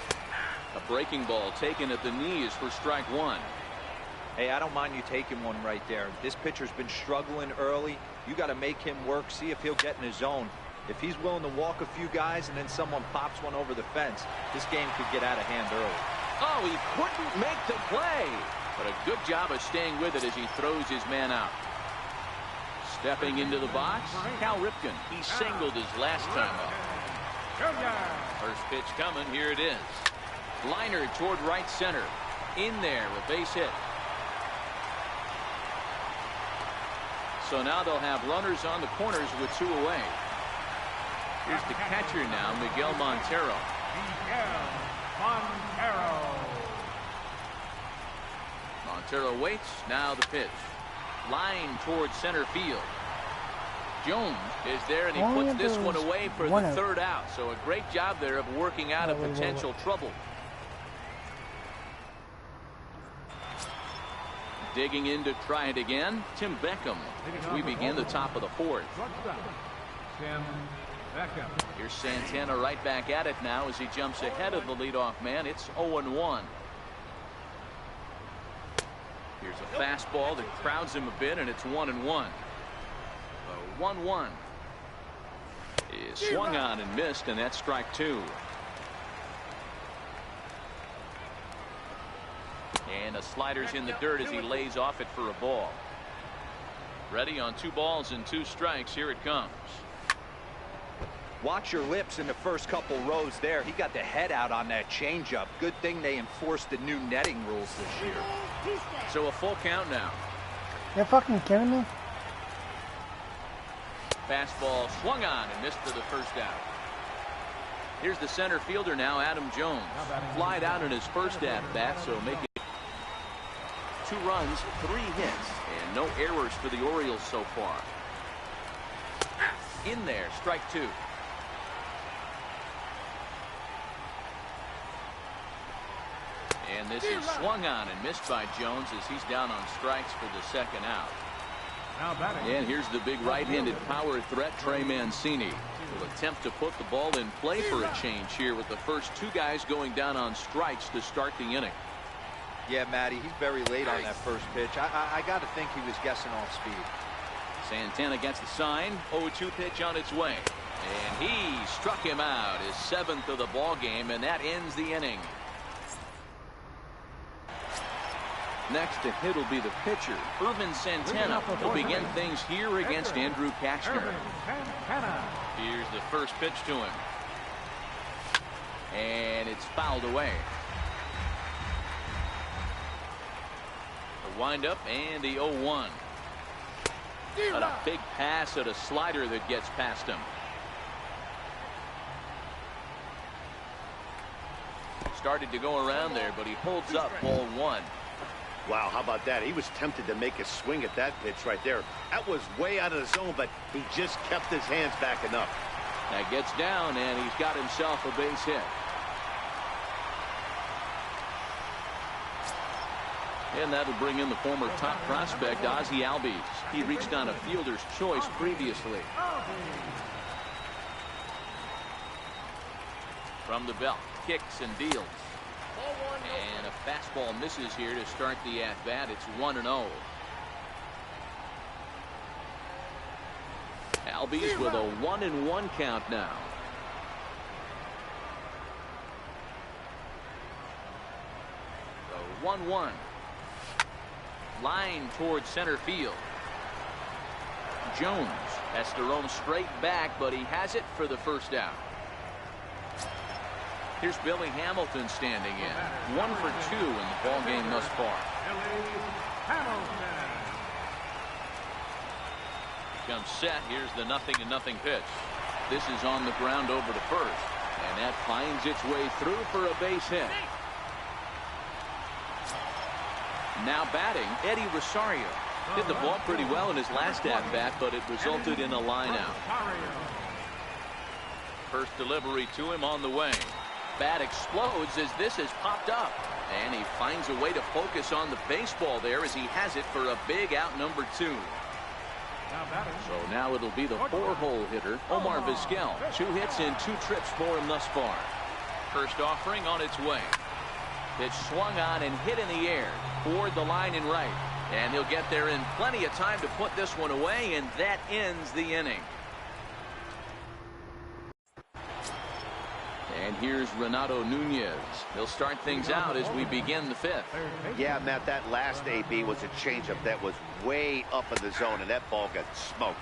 A breaking ball taken at the knees for strike 1. Hey, I don't mind you taking one right there. This pitcher's been struggling early. You got to make him work, see if he'll get in his zone. If he's willing to walk a few guys and then someone pops one over the fence, this game could get out of hand early. Oh, he couldn't make the play. But a good job of staying with it as he throws his man out. Stepping into the box, Cal Ripken. He singled his last time up. First pitch coming, here it is. Liner toward right center. In there with base hit. So now they'll have runners on the corners with 2 away. Here's the catcher now, Miguel Montero. Montero waits. Now the pitch. Line towards center field. Jones is there, and he puts this one away for the 3rd out. So a great job there of working out a potential trouble. Digging in to try it again, Tim Beckham. We begin the top of the 4th. Here's Santana right back at it now as he jumps ahead of the leadoff man. It's 0-1. Here's a fastball that crowds him a bit, and it's 1-1. 1-1 is swung on and missed, and that's strike 2. And a slider's in the dirt as he lays off it for a ball. Ready on 2 balls and 2 strikes. Here it comes. Watch your lips in the first couple rows there. He got the head out on that changeup. Good thing they enforced the new netting rules this year. So a full count now. You're fucking kidding me? Fastball swung on and missed for the first out. Here's the center fielder now, Adam Jones. Flied out in his first at-bat, so make it 2 runs, 3 hits, and no errors for the Orioles so far. In there, strike 2. And this is swung on and missed by Jones as he's down on strikes for the second out. And here's the big right-handed power threat, Trey Mancini. Will attempt to put the ball in play for a change here with the first 2 guys going down on strikes to start the inning. Yeah, Matty, he's very late on that first pitch. I got to think he was guessing off speed. Santana gets the sign. 0-2 pitch on its way. And he struck him out, his 7th of the ball game, and that ends the inning. Next to hit will be the pitcher, Irvin Santana. He'll begin things here against Andrew Kashner. Here's the first pitch to him. And it's fouled away. The windup and the 0-1. And a big pass at a slider that gets past him. Started to go around there, but he holds up ball 1. Wow, how about that? He was tempted to make a swing at that pitch right there. That was way out of the zone, but he just kept his hands back enough. That gets down, and he's got himself a base hit. And that'll bring in the former top prospect, Ozzie Albies. He reached on a fielder's choice previously. From the belt, kicks and deals. And a fastball misses here to start the at-bat. It's 1-0. Albies with a 1-1 count now. The 1-1. Line towards center field. Jones has to roam straight back, but he has it for the first out. Here's Billy Hamilton standing in. 1 for 2 in the ball game thus far. Comes set. Here's the 0-0 pitch. This is on the ground over to first, and that finds its way through for a base hit. Now batting, Eddie Rosario. Hit the ball pretty well in his last at-bat, but it resulted in a line out. First delivery to him on the way. Bat explodes as this has popped up, and he finds a way to focus on the baseball there as he has it for a big out number 2. So now it'll be the 4-hole hitter, Omar Vizquel. 2 hits and 2 trips for him thus far. First offering on its way. Pitch swung on and hit in the air toward the line and right, and he'll get there in plenty of time to put this one away, and that ends the inning. And here's Renato Nunez. He'll start things out as we begin the 5th. Yeah, Matt, that last AB was a changeup that was way up in the zone, and that ball got smoked.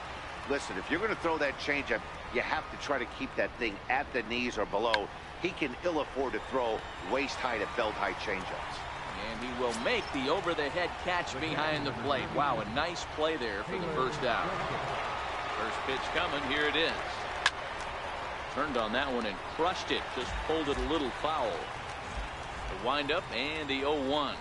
Listen, if you're going to throw that changeup, you have to try to keep that thing at the knees or below. He can ill afford to throw waist-high to belt-high changeups. And he will make the over-the-head catch behind the plate. Wow, a nice play there for the first out. First pitch coming. Here it is. Turned on that one and crushed it. Just pulled it a little foul. The windup and the 0-1.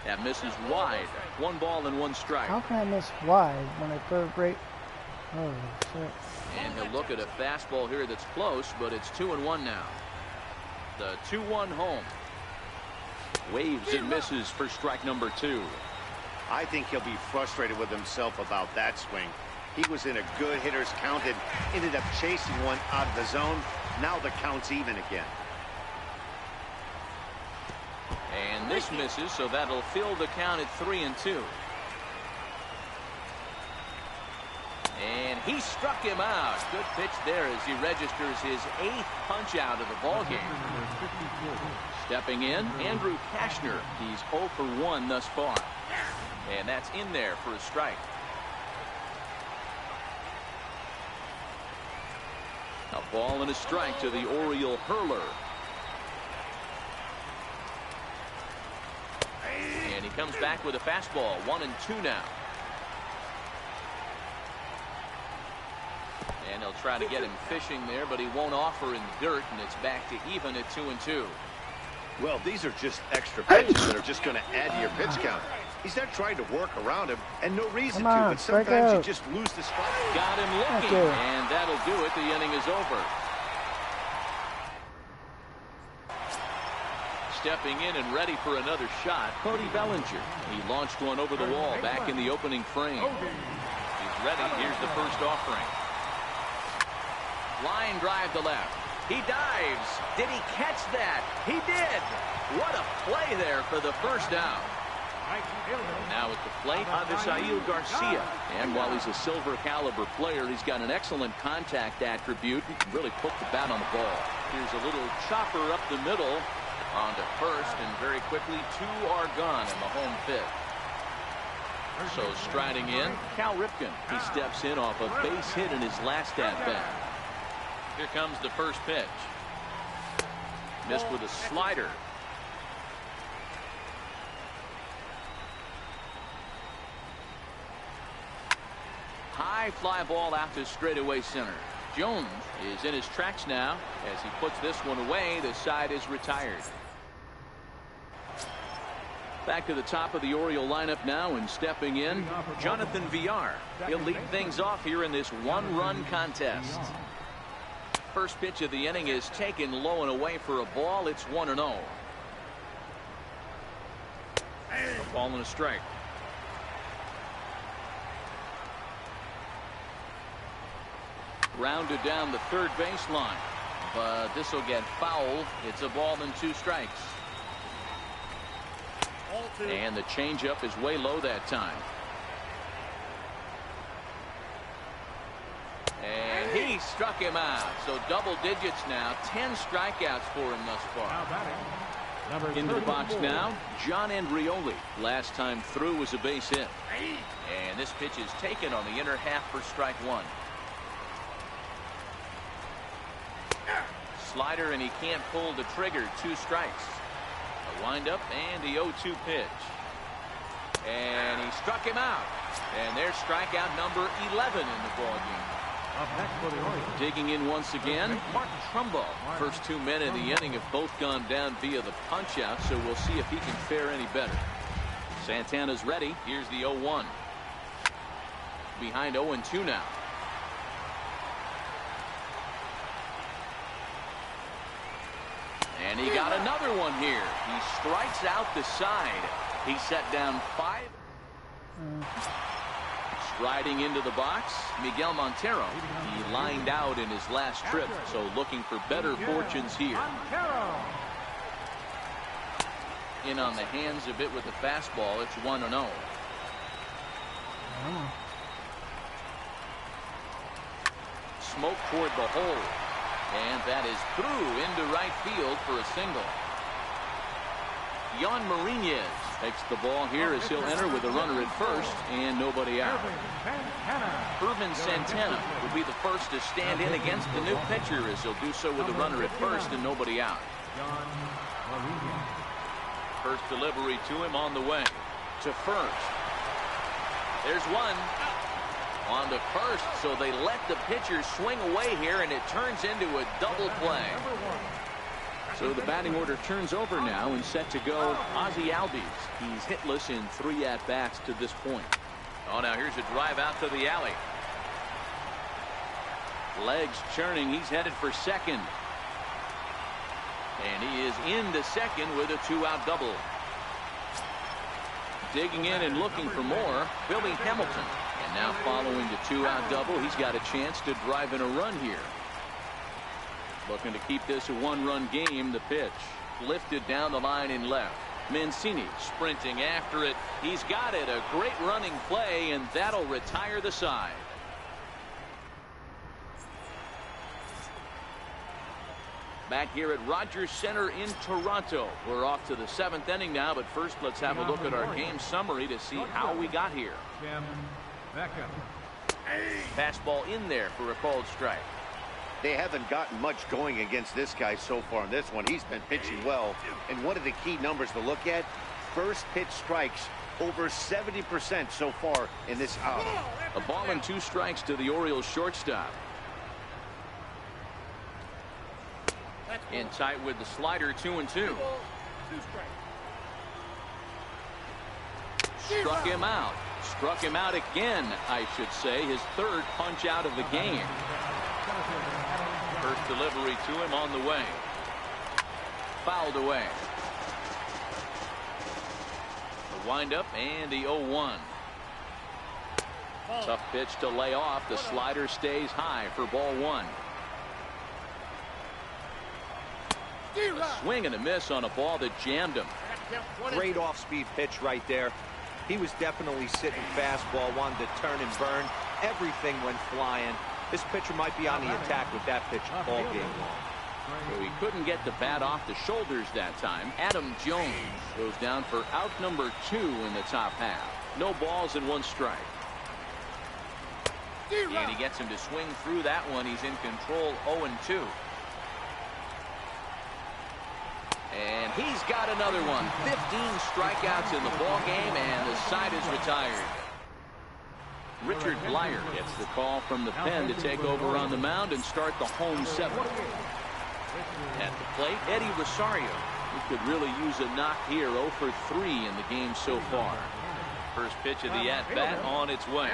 That misses wide. 1 ball and 1 strike. How can I miss wide when I throw great? Oh, shit. And he'll look at a fastball here that's close, but it's 2-1 now. The 2-1 home. Waves and misses for strike number 2. I think he'll be frustrated with himself about that swing. He was in a good hitter's count and ended up chasing one out of the zone. Now the count's even again. And this misses, so that'll fill the count at 3-2. And he struck him out. Good pitch there as he registers his 8th punch out of the ball game. Stepping in, Andrew Kashner. He's 0 for 1 thus far. And that's in there for a strike. A ball and a strike to the Oriole hurler. And he comes back with a fastball. 1-2 now. And they'll try to get him fishing there, but he won't offer in the dirt, and it's back to even at 2-2. Well, these are just extra pitches that are just going to add to your pitch count. He's not trying to work around him, and no reason to, but sometimes you just lose the spot. Got him looking, and that'll do it. The inning is over. Stepping in and ready for another shot, Cody Bellinger. He launched one over the wall back in the opening frame. He's ready. Here's the first offering. Line drive to left. He dives. Did he catch that? He did. What a play there for the first out. Now at the plate, Avisail Garcia. And while he's a silver caliber player, he's got an excellent contact attribute. He can really put the bat on the ball. Here's a little chopper up the middle onto first, and very quickly 2 are gone in the home fifth. So striding in, Cal Ripken. He steps in off a base hit in his last at-bat. Here comes the first pitch. Missed with a slider. High fly ball out to straightaway center. Jones is in his tracks now. As he puts this one away, the side is retired. Back to the top of the Oriole lineup now, and stepping in, Jonathan Villar. He'll lead things off here in this one-run contest. First pitch of the inning is taken low and away for a ball. It's 1-0. A ball and a strike. Rounded down the third baseline, but this will get fouled. It's a ball and 2 strikes. And the changeup is way low that time. And he struck him out. So double digits now. 10 strikeouts for him thus far. Into the box now, John Andrioli. Last time through was a base hit. And this pitch is taken on the inner half for strike 1. Slider, and he can't pull the trigger. 2 strikes. A windup and the 0-2 pitch. And he struck him out. And there's strikeout number 11 in the ballgame. Digging in once again, Martin Trumbo. First 2 men in the inning have both gone down via the punch-out, so we'll see if he can fare any better. Santana's ready. Here's the 0-1. Behind 0-2 now. And he got another one here. He strikes out the side. He set down 5. Striding into the box, Miguel Montero. He lined out in his last trip, so looking for better fortunes here. In on the hands a bit with the fastball. It's 1-0. Smoke toward the hole. And that is through into right field for a single. Jan Marinez takes the ball here as he'll enter with a runner at first and nobody out. Irvin Santana will be the first to stand in against the new pitcher as he'll do so with a runner at first and nobody out. First delivery to him on the way to first. There's one. On to first, so they let the pitcher swing away here, and it turns into a double play. So the batting order turns over now, and set to go Ozzie Albies. He's hitless in 3 at-bats to this point. Oh, now here's a drive out to the alley. Legs churning, he's headed for second. And he is into second with a 2-out double. Digging in and looking for more, Billy Hamilton. And now following the 2-out double, he's got a chance to drive in a run here. Looking to keep this a 1-run game. The pitch lifted down the line in left. Mancini sprinting after it. He's got it. A great running play, and that'll retire the side. Back here at Rogers Center in Toronto. We're off to the 7th inning now, but first let's have a look at our game summary to see how we got here. Fastball in there for a called strike. They haven't gotten much going against this guy so far in this one. He's been pitching well. And one of the key numbers to look at, first pitch strikes over 70% so far in this outing. A ball and 2 strikes to the Orioles shortstop. In tight with the slider, 2-2. Struck him out. Struck him out again, I should say. His third punch out of the game. First delivery to him on the way. Fouled away. The windup and the 0-1. Tough pitch to lay off. The slider stays high for ball one. A swing and a miss on a ball that jammed him. Great off-speed pitch right there. He was definitely sitting fastball, wanted to turn and burn. Everything went flying. This pitcher might be on the attack with that pitch all game long. So he couldn't get the bat off the shoulders that time. Adam Jones goes down for out number 2 in the top half. No balls and 1 strike. And he gets him to swing through that one. He's in control, 0-2. And he's got another one. 15 strikeouts in the ball game, and the side is retired. Richard Blyer gets the call from the pen to take over on the mound and start the home 7. At the plate, Eddie Rosario. He could really use a knock here. 0 for 3 in the game so far. First pitch of the at-bat on its way.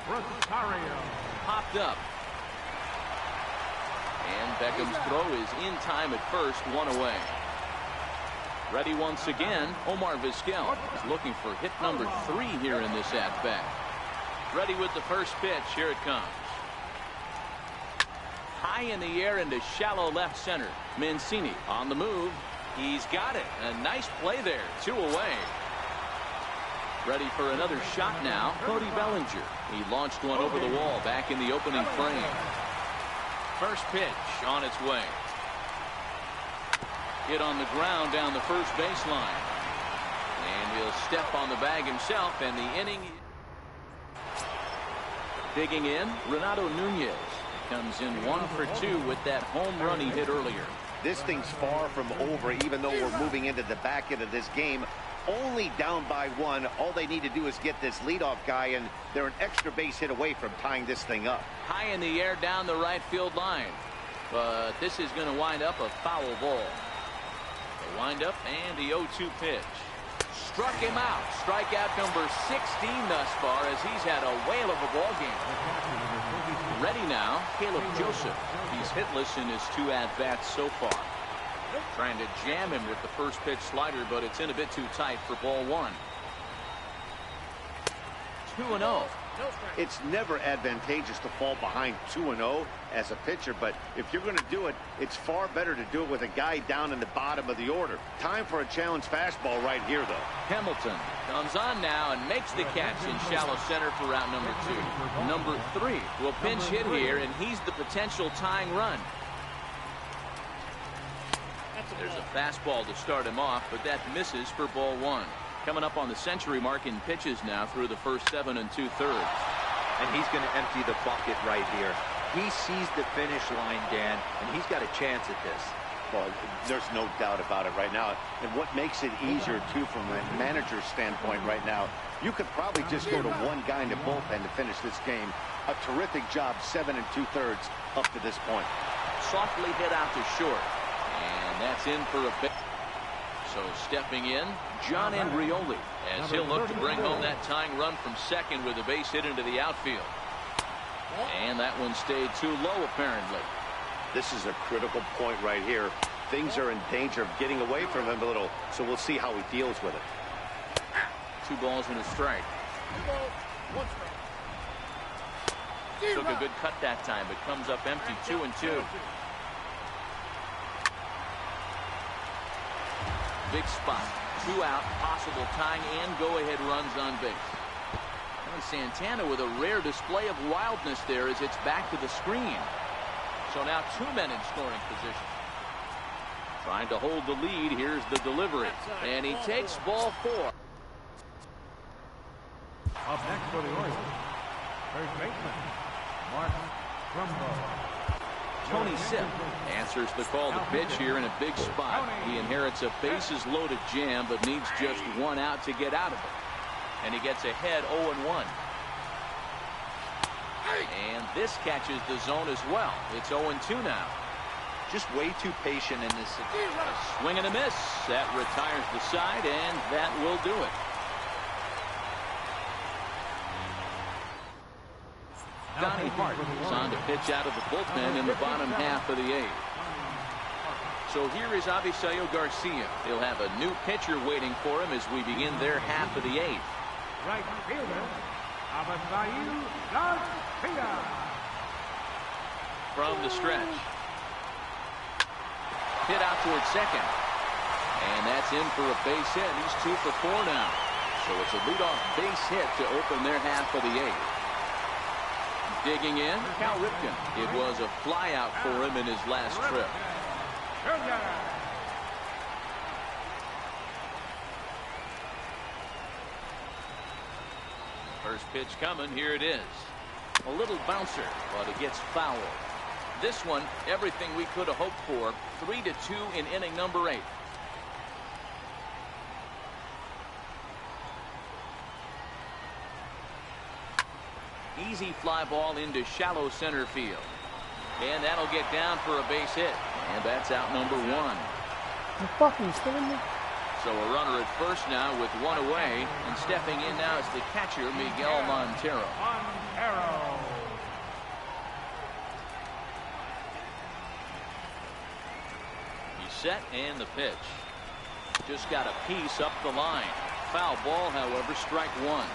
Popped up. And Beckham's throw is in time at first, 1 away. Ready once again, Omar Vizquel is looking for hit number 3 here in this at-bat. Ready with the first pitch. Here it comes. High in the air into shallow left center. Mancini on the move. He's got it. A nice play there. 2 away. Ready for another shot now. Cody Bellinger. He launched one over the wall back in the opening frame. First pitch on its way. Hit on the ground down the first baseline. And he'll step on the bag himself, and the inning. Digging in, Renato Nunez comes in 1 for 2 with that home run he hit earlier. This thing's far from over, even though we're moving into the back end of this game. Only down by 1. All they need to do is get this leadoff guy, and they're an extra base hit away from tying this thing up. High in the air down the right field line. But this is going to wind up a foul ball. The windup and the 0-2 pitch. Struck him out. Strikeout number 16 thus far, as he's had a whale of a ball game. Ready now, Caleb Joseph. He's hitless in his 2 at-bats so far. Trying to jam him with the first pitch slider, but it's in a bit too tight for ball 1. 2-0. It's never advantageous to fall behind 2-0 as a pitcher, but if you're going to do it, it's far better to do it with a guy down in the bottom of the order. Time for a challenge fastball right here, though. Hamilton comes on now and makes the catch in shallow center for out number 2. Number 3 will pinch hit here, and he's the potential tying run. There's a fastball to start him off, but that misses for ball 1. Coming up on the century mark in pitches now through the first 7 2/3. And he's going to empty the bucket right here. He sees the finish line, Dan, and he's got a chance at this. Well, there's no doubt about it right now. And what makes it easier, too, from a manager's standpoint right now, you could probably just go to one guy in the bullpen to finish this game. A terrific job, 7 2/3 up to this point. Softly hit out to short. And that's in for a bit. So stepping in, John Andrioli, as he'll look to bring home that tying run from second with a base hit into the outfield. And that one stayed too low, apparently. This is a critical point right here. Things are in danger of getting away from him a little, so we'll see how he deals with it. 2 balls and a strike. Took a good cut that time, but comes up empty. 2-2. Big spot. 2 out, possible tying and go-ahead runs on base. And Santana with a rare display of wildness there as it's back to the screen. So now 2 men in scoring position. Trying to hold the lead. Here's the delivery. And he takes ball 4. Up next for the Orioles, first baseman, Mark Trumbo. Tony Sipp answers the call to pitch here in a big spot. He inherits a bases loaded jam, but needs just 1 out to get out of it. And he gets ahead 0-1. And this catches the zone as well. It's 0-2 now. Just way too patient in this situation. A swing and a miss. That retires the side, and that will do it. Donnie Hart is on to pitch out of the bullpen in the bottom half of the 8th. So here is Avisayo Garcia. He'll have a new pitcher waiting for him as we begin their half of the 8th. Right fielder, Avisayo Garcia. From the stretch. Hit out towards second. And that's in for a base hit. He's 2 for 4 now. So it's a leadoff base hit to open their half of the 8th. Digging in, Cal Ripken. It was a flyout for him in his last trip. First pitch coming. Here it is. A little bouncer, but it gets fouled. This one, everything we could have hoped for. 3-2 in inning number 8. Easy fly ball into shallow center field. And that'll get down for a base hit. And that's out number 1. You fucking kidding me? So a runner at first now with 1 away. And stepping in now is the catcher, Miguel Montero. He's set and the pitch. Just got a piece up the line. Foul ball, however, strike 1.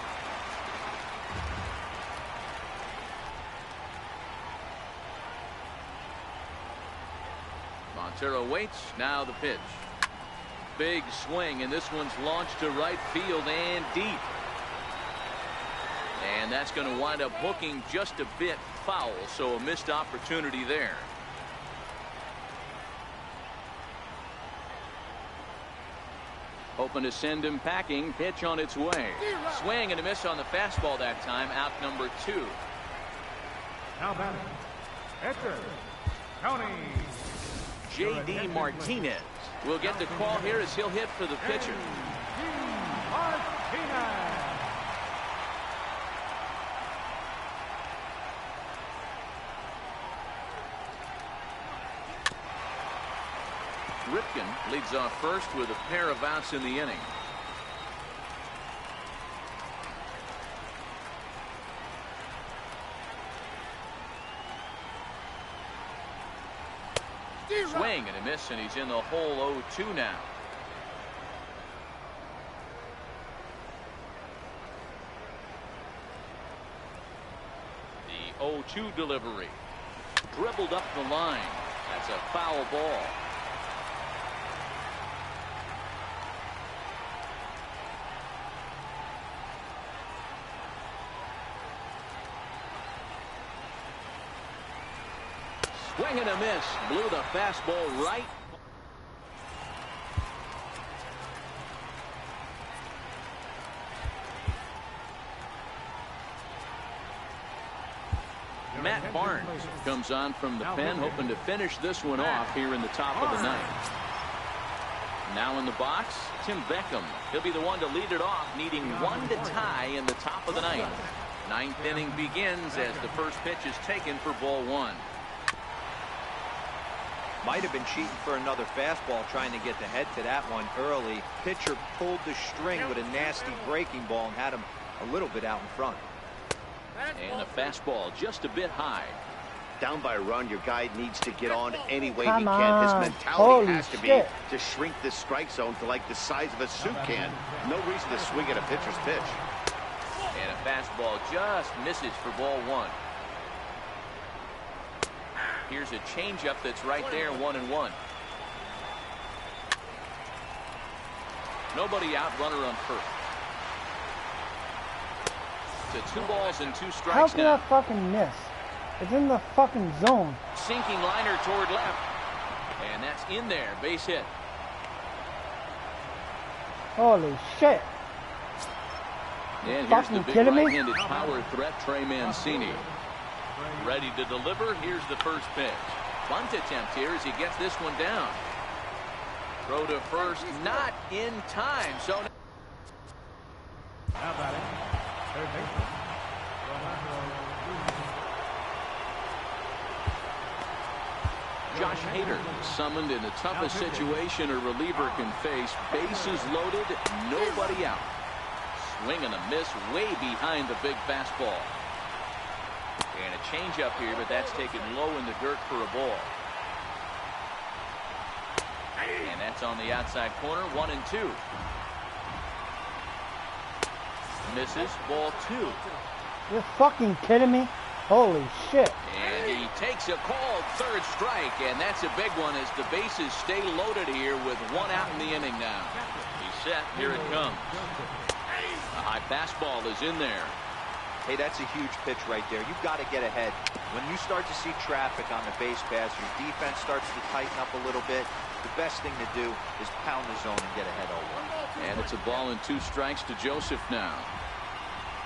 Montero waits. Now the pitch. Big swing, and this one's launched to right field and deep. And that's going to wind up hooking just a bit foul, so a missed opportunity there. Hoping to send him packing. Pitch on its way. Swing and a miss on the fastball that time. Out number 2. Now batting, pitcher, Tony. J.D. Martinez will get the call here as he'll hit for the pitcher. Martinez. Ripken leads off first with a pair of outs in the inning. Swing and a miss, and he's in the hole 0-2 now. The 0-2 delivery. Dribbled up the line. That's a foul ball. Swing and a miss. Blew the fastball right. Matt Barnes comes on from the pen, hoping to finish this one off here in the top of the 9th. Now in the box, Tim Beckham. He'll be the one to lead it off, needing 1 to tie in the top of the 9th. 9th inning begins as the first pitch is taken for ball 1. Might have been cheating for another fastball, trying to get the head to that one early. Pitcher pulled the string with a nasty breaking ball and had him a little bit out in front. And a fastball just a bit high. Down by a run, your guy needs to get on any way he Come can. His on. mentality Holy has to be shit. to shrink this strike zone to like the size of a soup can. No reason to swing at a pitcher's pitch. And a fastball just misses for ball 1. Here's a changeup that's right there, 1-1. Nobody out, runner on first. To 2 balls and 2 strikes How can now. I fucking miss? It's in the fucking zone. Sinking liner toward left. And that's in there, base hit. Holy shit. And here's Fucking the big kidding me? right-handed power threat, Trey Mancini. Ready to deliver. Here's the first pitch. Bunt attempt here as he gets this one down. Throw to first, not in time. So Now batting, third baseman, Josh Hader summoned in the toughest situation a reliever can face. Bases loaded, nobody out. Swing and a miss way behind the big fastball. And a changeup here, but that's taken low in the dirt for a ball. And that's on the outside corner, 1-2. Misses, ball 2. You're fucking kidding me? Holy shit. And he takes a called third strike, and that's a big one as the bases stay loaded here with 1 out in the inning now. He's set, here it comes. A high fastball is in there. Hey, that's a huge pitch right there. You've got to get ahead. When you start to see traffic on the base pass, your defense starts to tighten up a little bit. The best thing to do is pound the zone and get ahead 0-1. And it's a ball and 2 strikes to Joseph now.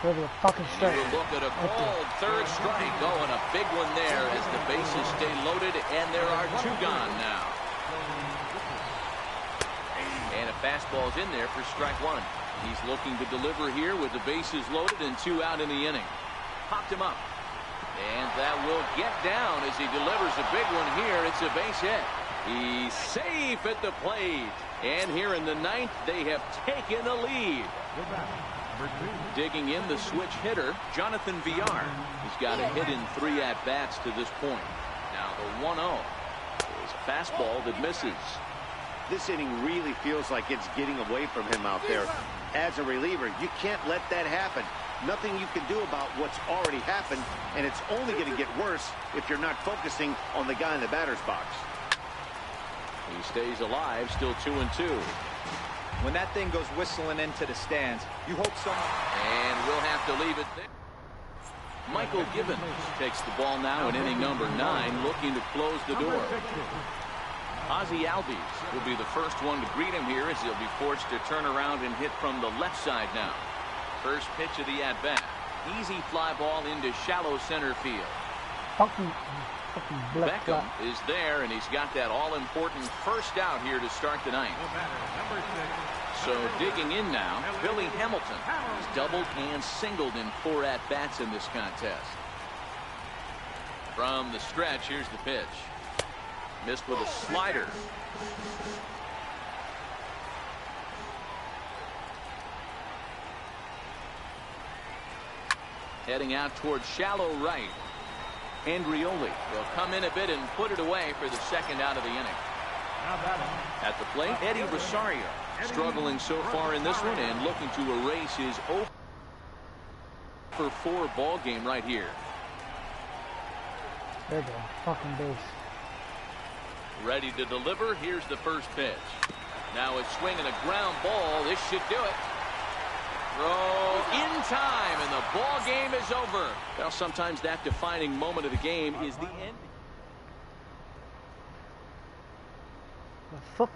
Over the fucking And strike. we'll look at a called third strike. Oh, and a big one there as the bases stay loaded, and there are 2 gone now. And a fastball's in there for strike 1. He's looking to deliver here with the bases loaded and 2 out in the inning. Popped him up. And that will get down as he delivers a big one here. It's a base hit. He's safe at the plate. And here in the 9th, they have taken the lead. Digging in the switch hitter, Jonathan Villar. He's got a hit in 3 at-bats to this point. Now the 1-0 is a fastball that misses. This inning really feels like it's getting away from him out there. As a reliever, you can't let that happen. Nothing you can do about what's already happened, and it's only going to get worse if you're not focusing on the guy in the batter's box. He stays alive, still 2-2. When that thing goes whistling into the stands, you hope someone... And we'll have to leave it there. Michael Gibbons takes the ball now in inning number 9, looking to close the door. Ozzie Albies will be the first one to greet him here as he'll be forced to turn around and hit from the left side now. First pitch of the at-bat. Easy fly ball into shallow center field. Fucking Beckham is there, and he's got that all-important first out here to start the 9th. So digging in now, Billy Hamilton. He's doubled and singled in 4 at-bats in this contest. From the stretch, here's the pitch. Missed with a slider. Heading out towards shallow right. Andrioli will come in a bit and put it away for the 2nd out of the inning. At the plate, Eddie Rosario struggling so far in this one and looking to erase his 0-for-4 ball game right here. There you go. Fucking base. Ready to deliver. Here's the first pitch. Now it's swinging a ground ball. This should do it. Throw in time, and the ball game is over. Well, sometimes that defining moment of the game is the end. The fuck?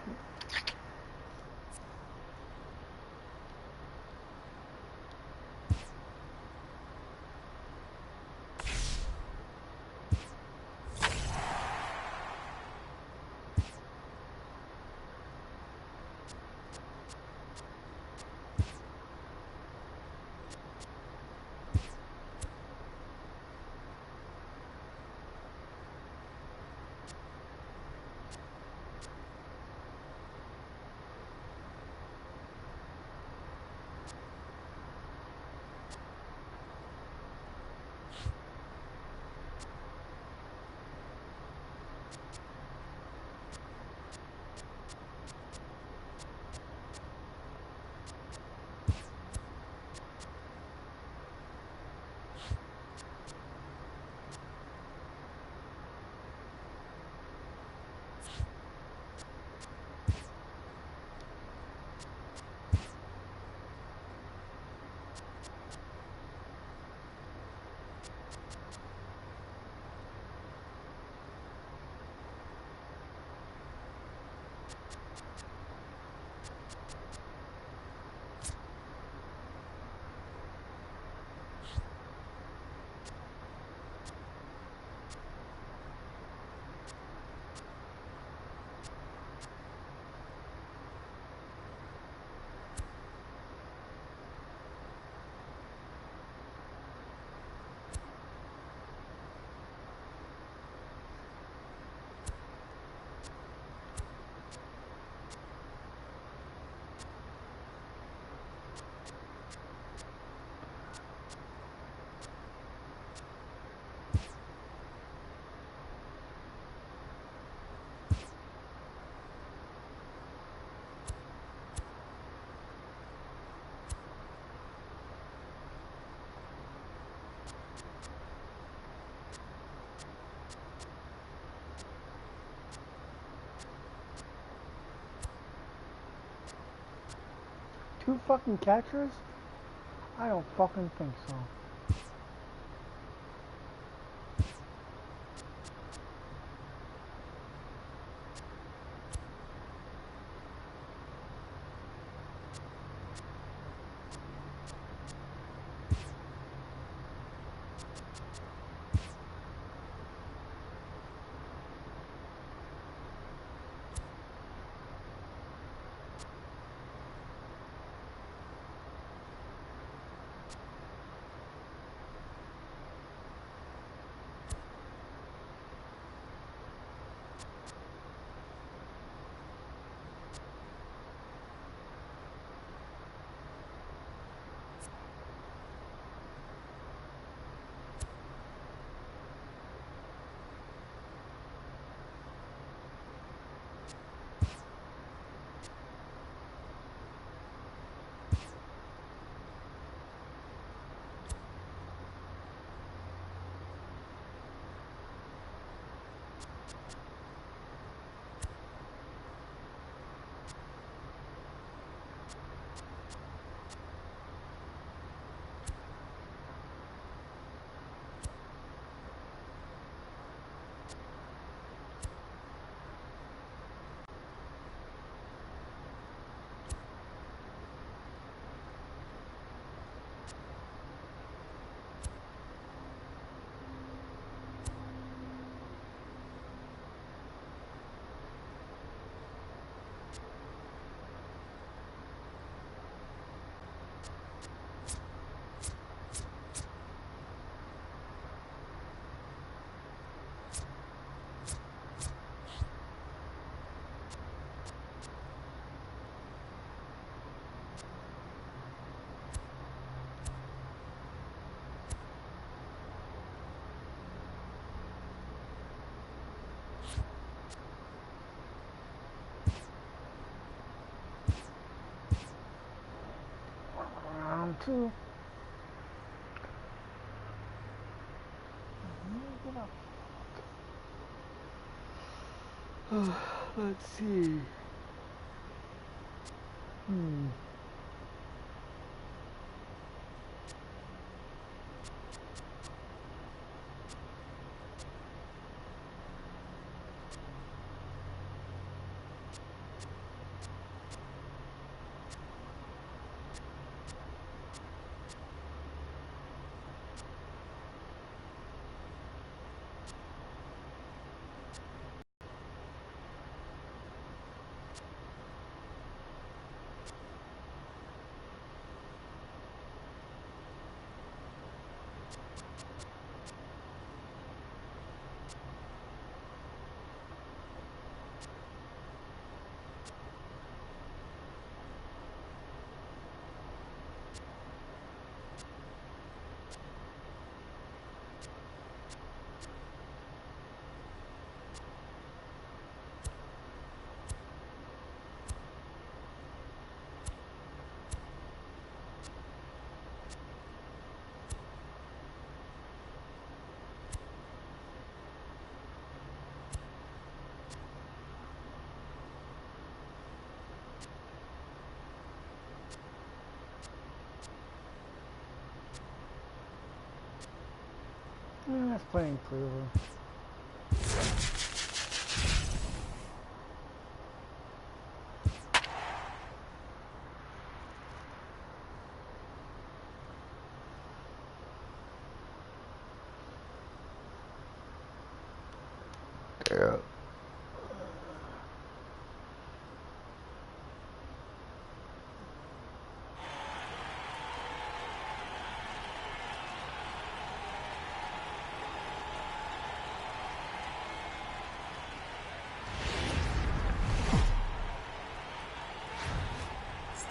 2 fucking catchers? I don't fucking think so. Round 2. Let's see. That's playing Cleveland. Yeah.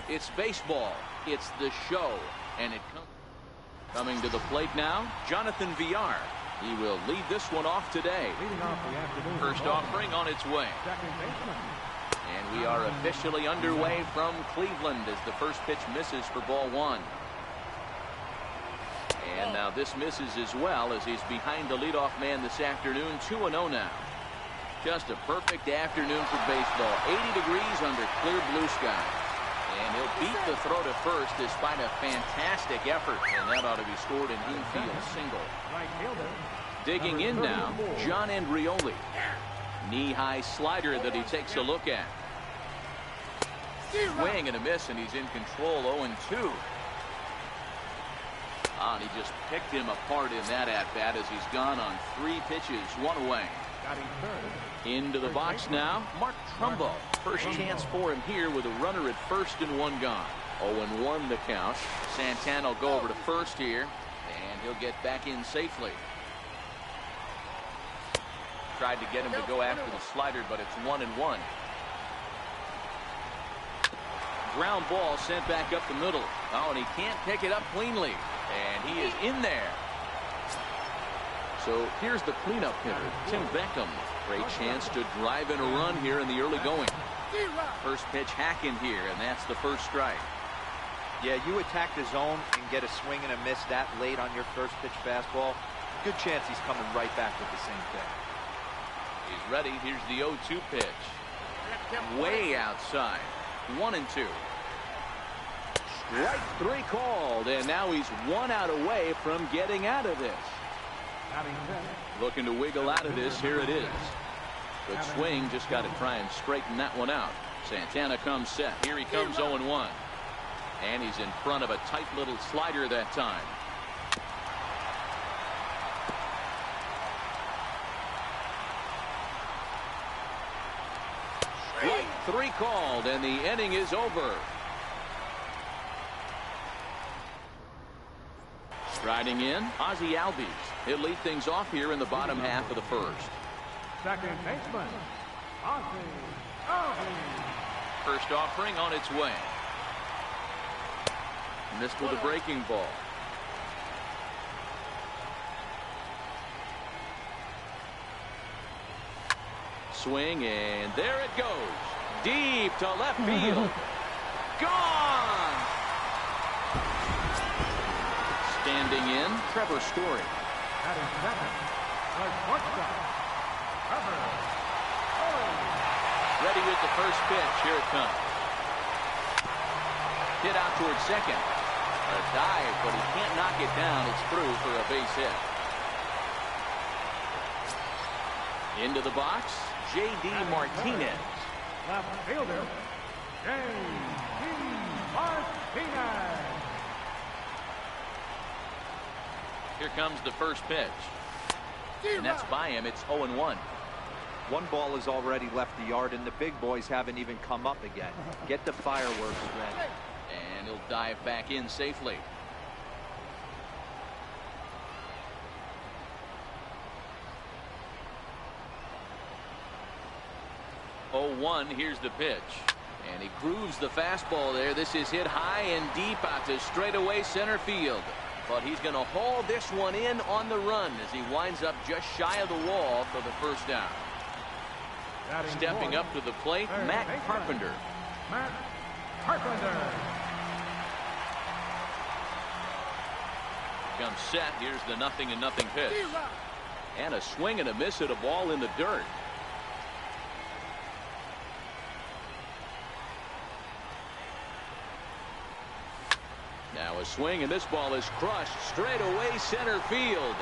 It's baseball. It's the show. And it coming to the plate now, Jonathan Villar. He will lead this one off today. Leading off the afternoon. First offering on its way. Second baseman. And we are officially underway from Cleveland as the first pitch misses for ball 1. And now this misses as well as he's behind the leadoff man this afternoon. 2-0 now. Just a perfect afternoon for baseball. 80 degrees under clear blue sky. And he'll beat the throw to first despite a fantastic effort. And that ought to be scored an infield single. Right fielder. Digging in now, John Andrioli. Knee-high slider that he takes a look at. Swing and a miss, and he's in control. 0-2. And he just picked him apart in that at-bat as he's gone on 3 pitches, 1 away. Into the box now, Mark Trumbo. First chance for him here with a runner at first and 1 gone. 0-1 the count. Santana will go over to first here, and he'll get back in safely. Tried to get him to go after the slider, but it's 1-1. Ground ball sent back up the middle. Oh, and he can't pick it up cleanly. And he is in there. So here's the cleanup hitter, Tim Beckham. Great chance to drive in a run here in the early going. First pitch hack in here, and that's the first strike. Yeah, you attack the zone and get a swing and a miss that late on your first pitch fastball. Good chance he's coming right back with the same thing. He's ready. Here's the 0-2 pitch. Way outside. 1-2. Strike 3 called, and now he's 1 out away from getting out of this. Looking to wiggle out of this. Here it is. Good swing. Just got to try and straighten that one out. Santana comes set. Here he comes 0-1. And he's in front of a tight little slider that time. Strike 3 called, and the inning is over. Striding in, Ozzie Albies. He'll lead things off here in the bottom half of the first. Second baseman, Ozzie Albies. First offering on its way. Missed with a breaking ball. Swing, and there it goes. Deep to left field. Gone! Standing in, Trevor Story. Batting second, the shortstop, Trevor Story. Ready with the first pitch. Here it comes. Hit out towards second. A dive, but he can't knock it down. It's through for a base hit. Into the box, J.D. Martinez. Left fielder, J.D. Martinez. Here comes the first pitch. And that's by him. It's 0-1. 1 ball has already left the yard, and the big boys haven't even come up again. Get the fireworks ready. And he'll dive back in safely. Here's the pitch. And he grooves the fastball there. This is hit high and deep out to straightaway center field. But he's going to haul this one in on the run as he winds up just shy of the wall for the first down. Stepping up to the plate, Matt Carpenter. Matt Carpenter. Comes set. Here's the 0-0 pitch. And a swing and a miss at a ball in the dirt. Now a swing, and this ball is crushed straight away center field.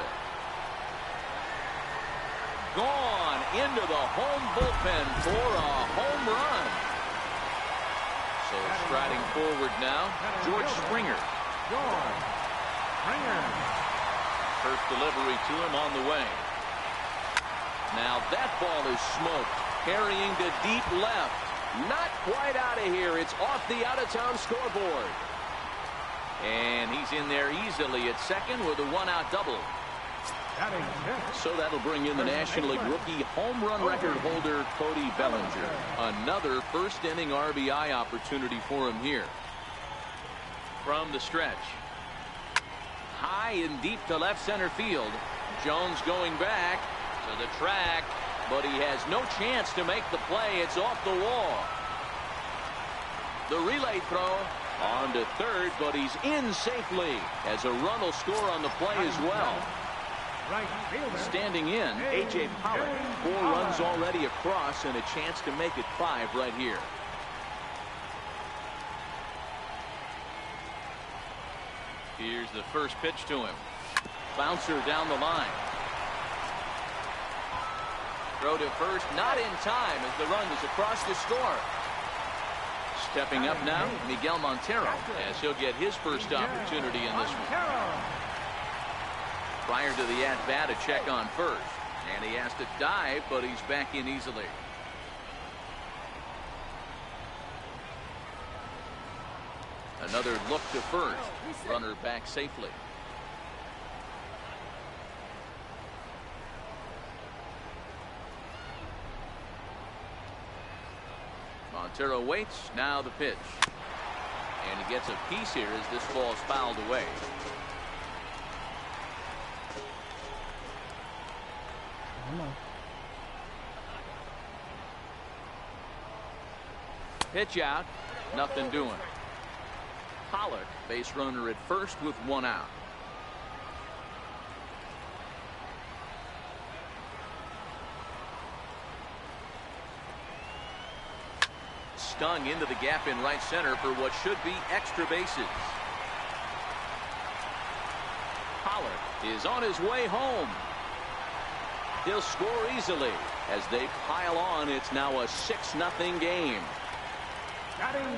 Gone into the home bullpen for a home run. So striding forward now, George Springer. George Springer. First delivery to him on the way. Now that ball is smoked, carrying to deep left. Not quite out of here. It's off the out-of-town scoreboard. And he's in there easily at second with a 1-out double. So that'll bring in the National League rookie home run record holder Cody Bellinger. Another first inning RBI opportunity for him here. From the stretch. High and deep to left center field. Jones going back to the track, but he has no chance to make the play. It's off the wall. The relay throw on to third, but he's in safely as a run will score on the play as well. Standing in, A.J. Pollock. 4 runs already across and a chance to make it 5 right here. Here's the first pitch to him. Bouncer down the line. Throw to first, not in time as the run is across the score. Stepping up now, Miguel Montero, as he'll get his first opportunity in this one. Prior to the at-bat, a check on first. And he has to dive, but he's back in easily. Another look to first. Runner back safely. Montero waits. Now the pitch. And he gets a piece here as this ball is fouled away. Pitch out. Nothing doing. Pollock, base runner at first with one out. Stung into the gap in right center for what should be extra bases. Pollock is on his way home. He'll score easily as they pile on. It's now a 6-0 game.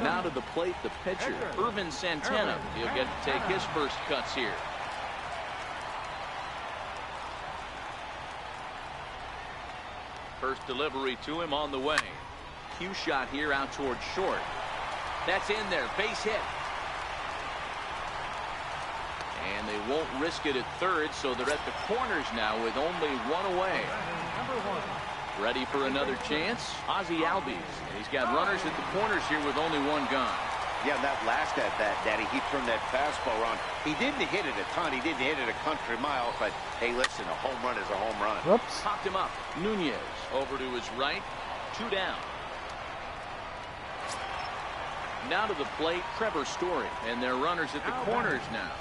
Now to the plate, the pitcher, Irvin Santana. He'll get to take his first cuts here. First delivery to him on the way. Cue shot here out towards short. That's in there. Base hit. And they won't risk it at third, so they're at the corners now with only one away. Ready for another chance? Ozzie Albies. And he's got runners at the corners here with only one gone. Yeah, that last at bat, Daddy, he turned that fastball around. He didn't hit it a ton. He didn't hit it a country mile. But, hey, listen, a home run is a home run. Whoops. Popped him up. Nunez over to his right. 2 down. Now to the plate, Trevor Story. And their runners at the corners now.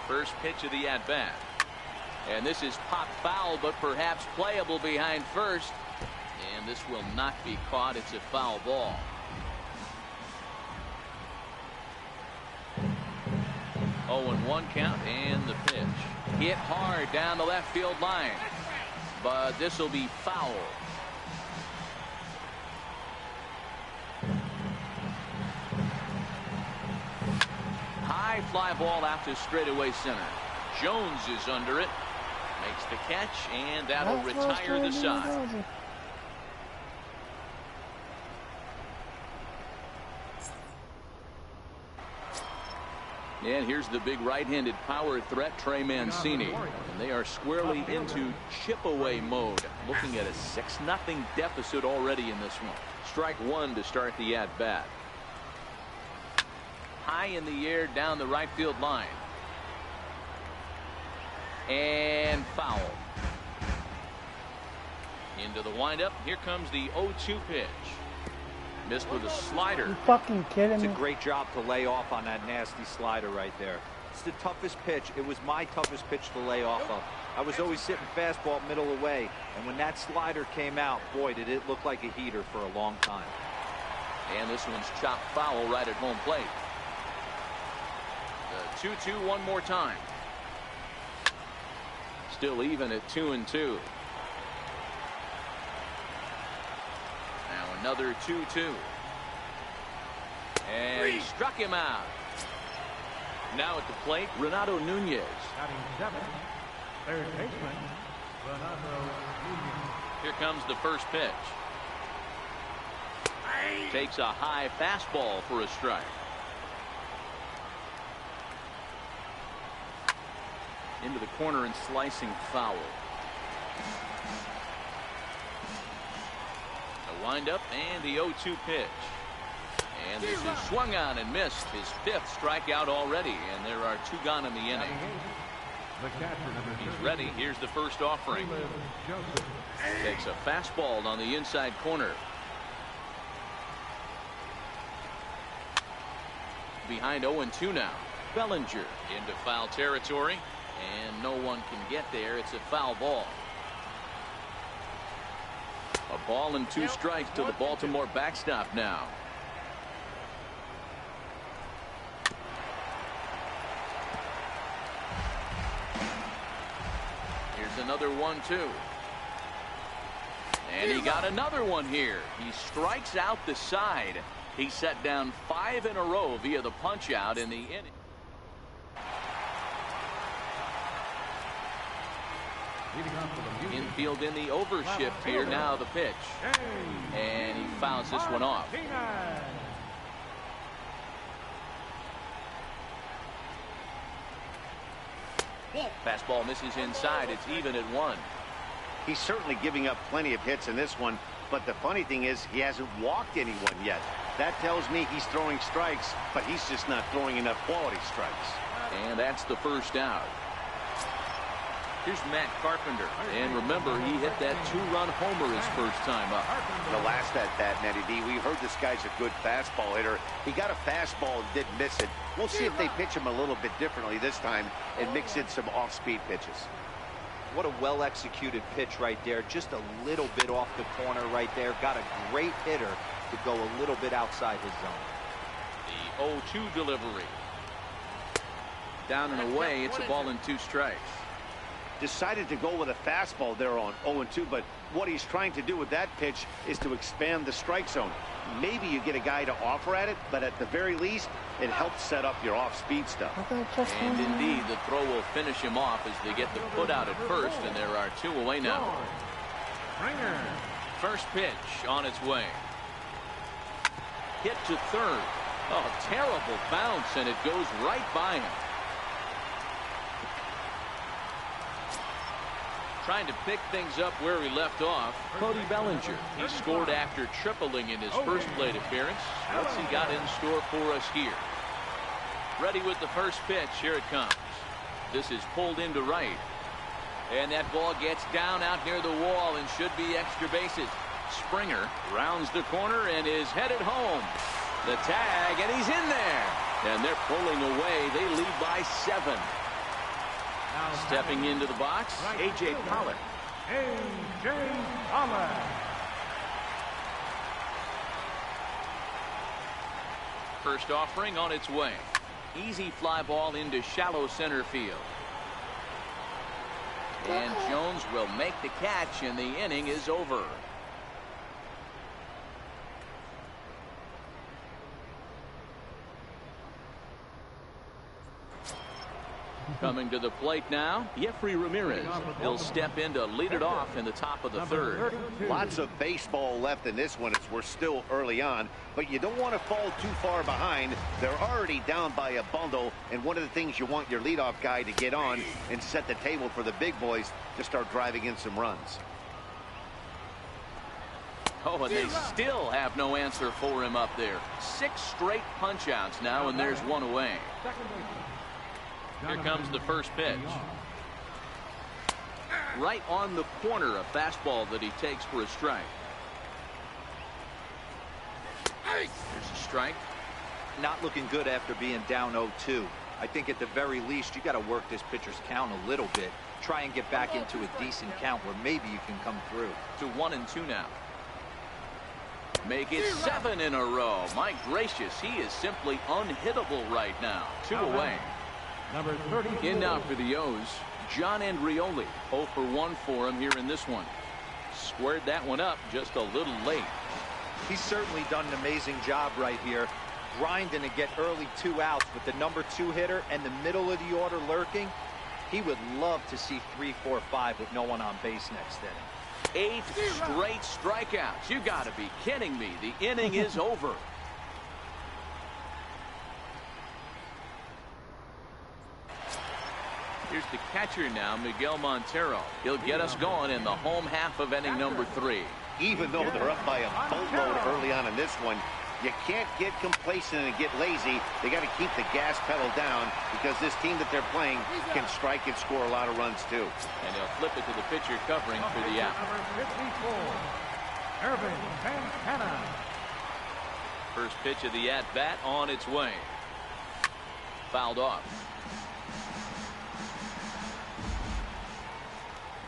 First pitch of the at-bat. And this is popped foul, but perhaps playable behind first. And this will not be caught. It's a foul ball. Oh, and 1 count, and the pitch. Hit hard down the left field line. But this will be foul. High fly ball out to straightaway center. Jones is under it. Makes the catch, and that'll retire the side. And here's the big right-handed power threat, Trey Mancini. And they are squarely into chip-away mode. Looking at a 6-0 deficit already in this one. Strike 1 to start the at-bat. High in the air down the right field line. And foul. Into the windup. Here comes the 0-2 pitch. Missed with a slider. You fucking kidding me? It's a great job to lay off on that nasty slider right there. It's the toughest pitch. It was my toughest pitch to lay off of. I was always sitting fastball middle away, and when that slider came out, boy, did it look like a heater for a long time. And this one's chopped foul right at home plate. The 2-2 one more time. Still even at 2-2. Now another 2-2. And he struck him out. Now at the plate, Renato Nunez. Batting 7, third baseman, Renato Nunez. Here comes the first pitch. Takes a high fastball for a strike. Into the corner and slicing foul. A windup and the 0-2 pitch. And this is swung on and missed. His 5th strikeout already, and there are 2 gone in the inning. He's ready. Here's the first offering. Takes a fastball on the inside corner. Behind 0-2 now. Bellinger into foul territory. And no one can get there. It's a foul ball. A Ball and 2 strikes to the Baltimore backstop now. Here's another 1-2. And he got another one here. He strikes out the side. He set down 5 in a row via the punch out in the inning. Infield in the overshift here. Now the pitch. And he fouls this one off. Fastball misses inside. It's even at 1. He's certainly giving up plenty of hits in this one, but the funny thing is he hasn't walked anyone yet. That tells me he's throwing strikes, but he's just not throwing enough quality strikes. And that's the first out. Here's Matt Carpenter. And remember, he hit that 2-run homer his first time up. The last at bat, Matty D, we heard this guy's a good fastball hitter. He got a fastball and didn't miss it. We'll see if they pitch him a little bit differently this time and mix in some off-speed pitches. What a well-executed pitch right there. Just a little bit off the corner right there. Got a great hitter to go a little bit outside his zone. The 0-2 delivery. Down and away. It's a ball and 2 strikes. Decided to go with a fastball there on 0-2, but what he's trying to do with that pitch is to expand the strike zone. Maybe you get a guy to offer at it, but at the very least, it helps set up your off-speed stuff. And indeed, the throw will finish him off as they get the put out at first, and there are 2 away now. First pitch on its way. Hit to third. Oh, terrible bounce, and it goes right by him. Trying to pick things up where he left off, Cody Bellinger. He scored after tripling in his first plate appearance. What's he got in store for us here? Ready with the first pitch. Here it comes. This is pulled into right. And that ball gets down out near the wall and should be extra bases. Springer rounds the corner and is headed home. The tag, and he's in there. And they're pulling away. They lead by 7. Stepping into the box, A.J. Pollock. A.J. Pollock. First offering on its way. Easy fly ball into shallow center field. And Jones will make the catch, and the inning is over. Coming to the plate now, Jeffrey Ramirez. He'll step in to lead it off in the top of the 3rd. Lots of baseball left in this one as we're still early on, but you don't want to fall too far behind. They're already down by a bundle, and one of the things you want your leadoff guy to get on and set the table for the big boys to start driving in some runs. Oh, and they still have no answer for him up there. 6 straight punch outs now, and there's 1 away. Here comes the first pitch. Right on the corner, a fastball that he takes for a strike. There's a strike. Not looking good after being down 0-2. I think at the very least, you got to work this pitcher's count a little bit. Try and get back into a decent count where maybe you can come through. To 1-2 now. Make it 7 in a row. My gracious, he is simply unhittable right now. 2 away. Number 34. In now for the O's, John Andrioli. 0 for 1 for him here in this one. Squared that one up just a little late. He's certainly done an amazing job right here, grinding to get early 2 outs with the number 2 hitter and the middle of the order lurking. He would love to see 3, 4, 5 with no one on base next inning. 8 straight strikeouts. You got to be kidding me. The inning is over. Here's the catcher now, Miguel Montero. He'll get us going in the home half of inning number 3. Even though they're up by a boatload early on in this one, you can't get complacent and get lazy. They got to keep the gas pedal down because this team that they're playing can strike and score a lot of runs too. And they'll flip it to the pitcher covering for the out. Number 54, Irvin Santana. First pitch of the at-bat on its way. Fouled off.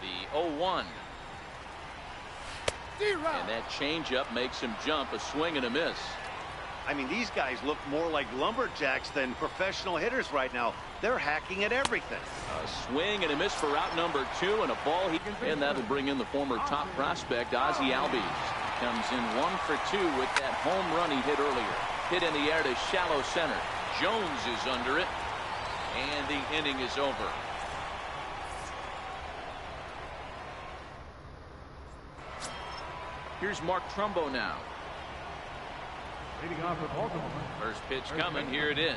The 0-1. And that changeup makes him jump. A swing and a miss. I mean, these guys look more like lumberjacks than professional hitters right now. They're hacking at everything. A swing and a miss for out number 2, and a ball he can. And that'll bring in the former top prospect, Ozzie Albies. Comes in 1 for 2 with that home run he hit earlier. Hit in the air to shallow center. Jones is under it, and the inning is over. Here's Mark Trumbo now. Leading off for Baltimore. First pitch coming. Here it is.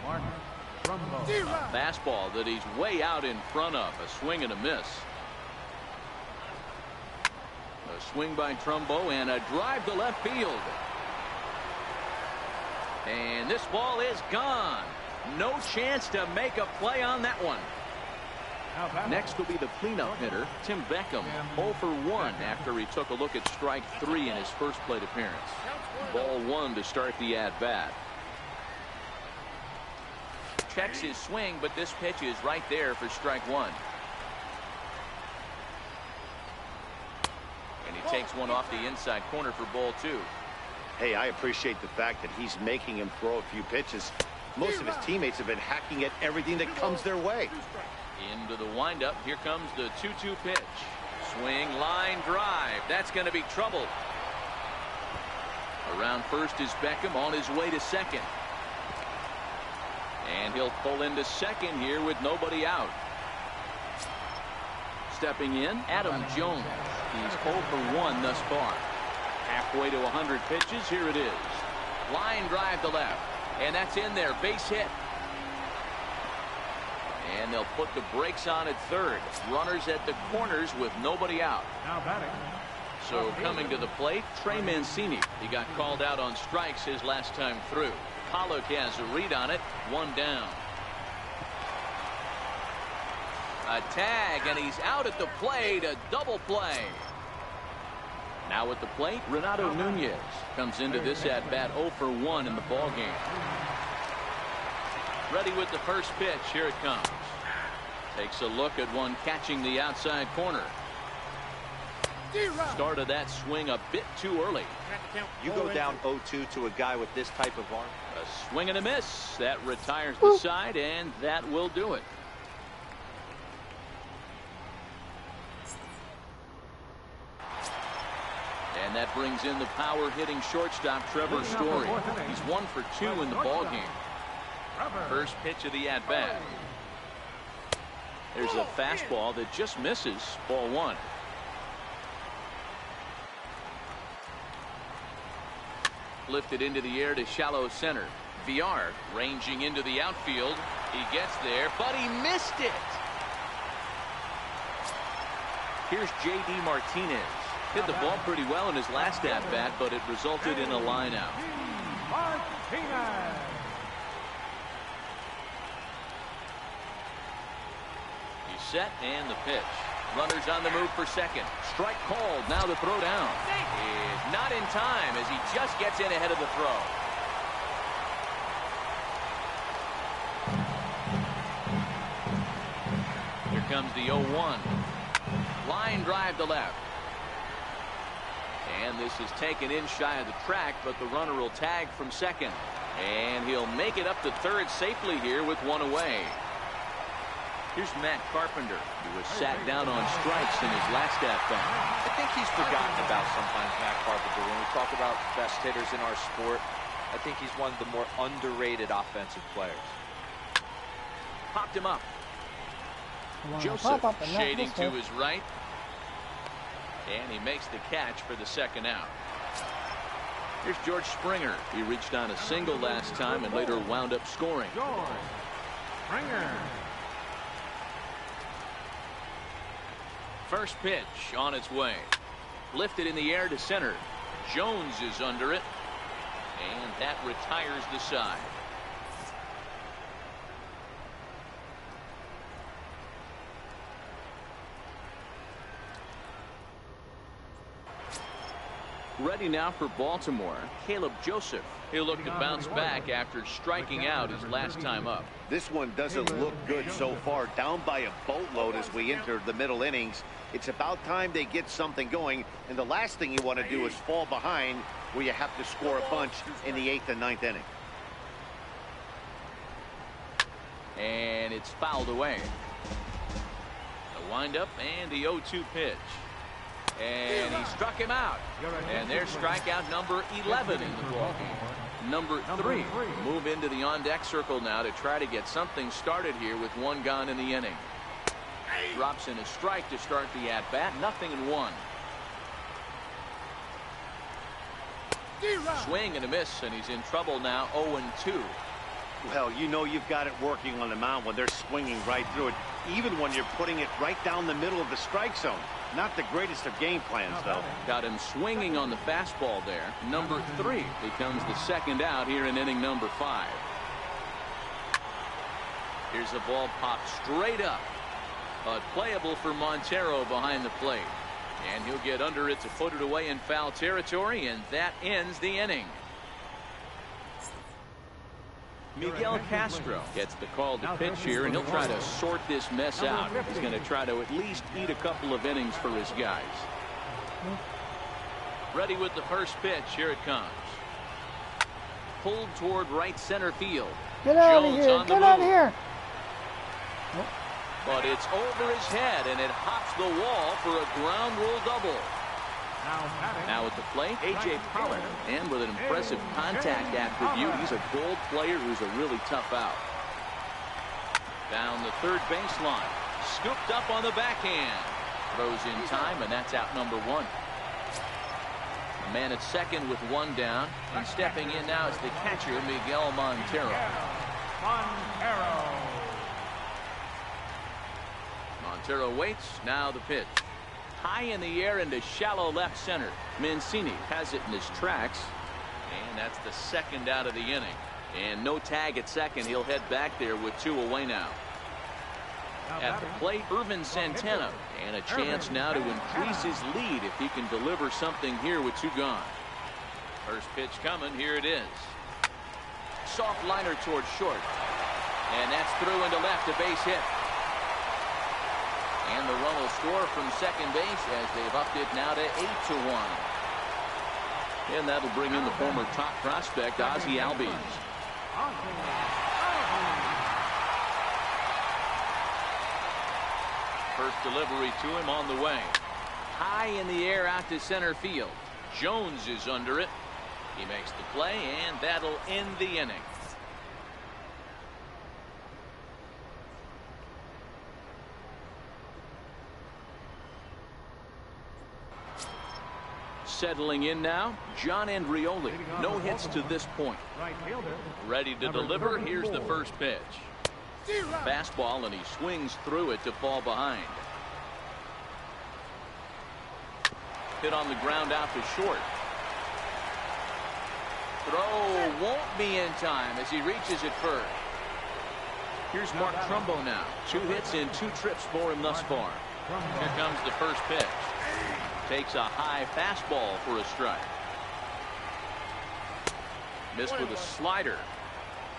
Mark Trumbo. A fastball that he's way out in front of. A swing and a miss. A swing by Trumbo and a drive to left field. And this ball is gone. No chance to make a play on that one. Next will be the cleanup hitter, Tim Beckham, 0 for 1 after he took a look at strike 3 in his first plate appearance. Ball 1 to start the at-bat. Checks his swing, but this pitch is right there for strike 1. And he takes one off the inside corner for ball 2. Hey, I appreciate the fact that he's making him throw a few pitches. Most of his teammates have been hacking at everything that comes their way. Into the windup. Here comes the 2-2 pitch. Swing, line, drive. That's going to be trouble. Around first is Beckham on his way to second. And he'll pull into second here with nobody out. Stepping in, Adam Jones. He's 0 for 1 thus far. Halfway to 100 pitches. Here it is. Line drive to left. And that's in there. Base hit. And they'll put the brakes on at third. Runners at the corners with nobody out. Now batting. So coming to the plate, Trey Mancini. He got called out on strikes his last time through. Pollock has a read on it. 1 down. A tag, and he's out at the plate. A double play. Now at the plate, Renato Nunez comes into this at-bat 0 for 1 in the ballgame. Ready with the first pitch. Here it comes. Takes a look at one catching the outside corner. Started that swing a bit too early. You go down 0-2 to a guy with this type of arm. A swing and a miss. That retires the side, and that will do it. And that brings in the power-hitting shortstop, Trevor Story. He's 1 for 2 in the ballgame. First pitch of the at-bat. There's a fastball that just misses. Ball 1. Lifted into the air to shallow center. Villar ranging into the outfield. He gets there, but he missed it. Here's J.D. Martinez. Hit the ball pretty well in his last at-bat, but it resulted in a line out. Martinez. He's set, and the pitch. Runners on the move for second. Strike called. Now the throw down. Is not in time as he just gets in ahead of the throw. Here comes the 0-1. Line drive to left. And this is taken in shy of the track, but the runner will tag from second. And he'll make it up to third safely here with one away. Here's Matt Carpenter, who was sat down on strikes in his last at-bat. I think he's forgotten about sometimes, Matt Carpenter. When we talk about best hitters in our sport, I think he's one of the more underrated offensive players. Popped him up. Joseph shading to his right. And he makes the catch for the second out. Here's George Springer. He reached on a single last time and later wound up scoring. George Springer. First pitch on its way. Lifted in the air to center. Jones is under it. And that retires the side. Ready now for Baltimore, Caleb Joseph. He'll look to bounce back after striking out his last time up. This one doesn't look good so far. Down by a boatload as we enter the middle innings. It's about time they get something going, and the last thing you want to do is fall behind where you have to score a bunch in the 8th and 9th inning. And it's fouled away. The windup and the 0-2 pitch. And he struck him out. And there's strikeout number 11 in the ballgame. Number 3 move into the on-deck circle now to try to get something started here with one gone in the inning. Drops in a strike to start the at-bat. Nothing in one. Swing and a miss, and he's in trouble now. 0-2. Well, you know you've got it working on the mound when they're swinging right through it, even when you're putting it right down the middle of the strike zone. Not the greatest of game plans, though. Got him swinging on the fastball there. Number 3 becomes the second out here in inning number 5. Here's a ball popped straight up. But playable for Montero behind the plate. And he'll get under it to put it away in foul territory, and that ends the inning. Miguel Castro gets the call to pitch here, and he'll try to sort this mess out. He's going to try to at least eat a couple of innings for his guys. Ready with the first pitch. Here it comes. Pulled toward right center field. Get out of Jones here. on the Get out of move. here. But it's over his head, and it hops the wall for a ground rule double. Now at the plate, A.J. Pollard. And with an impressive contact attribute, he's a gold player who's a really tough out. Down the third baseline. Scooped up on the backhand. Throws in time, and that's out number 1. A man at second with one down. And stepping in now is the catcher, Miguel Montero. Montero waits. Now the pitch. High in the air into shallow left center. Mancini has it in his tracks. And that's the second out of the inning. And no tag at second. He'll head back there with 2 away now. At the plate, Irvin Santana. And a chance now to increase his lead if he can deliver something here with 2 gone. First pitch coming. Here it is. Soft liner towards short. And that's through into left, a base hit. And the run will score from second base as they've upped it now to 8-1. And that'll bring in the former top prospect, Ozzie Albies. First delivery to him on the way. High in the air out to center field. Jones is under it. He makes the play, and that'll end the inning. Settling in now, John Andrioli. No hits to this point. Ready to deliver. Here's the first pitch. Fastball, and he swings through it to fall behind. Hit on the ground out to short. Throw won't be in time as he reaches it first. Here's Mark Trumbo now. 2 hits in 2 trips for him thus far. Here comes the first pitch. Takes a high fastball for a strike. Missed with a slider.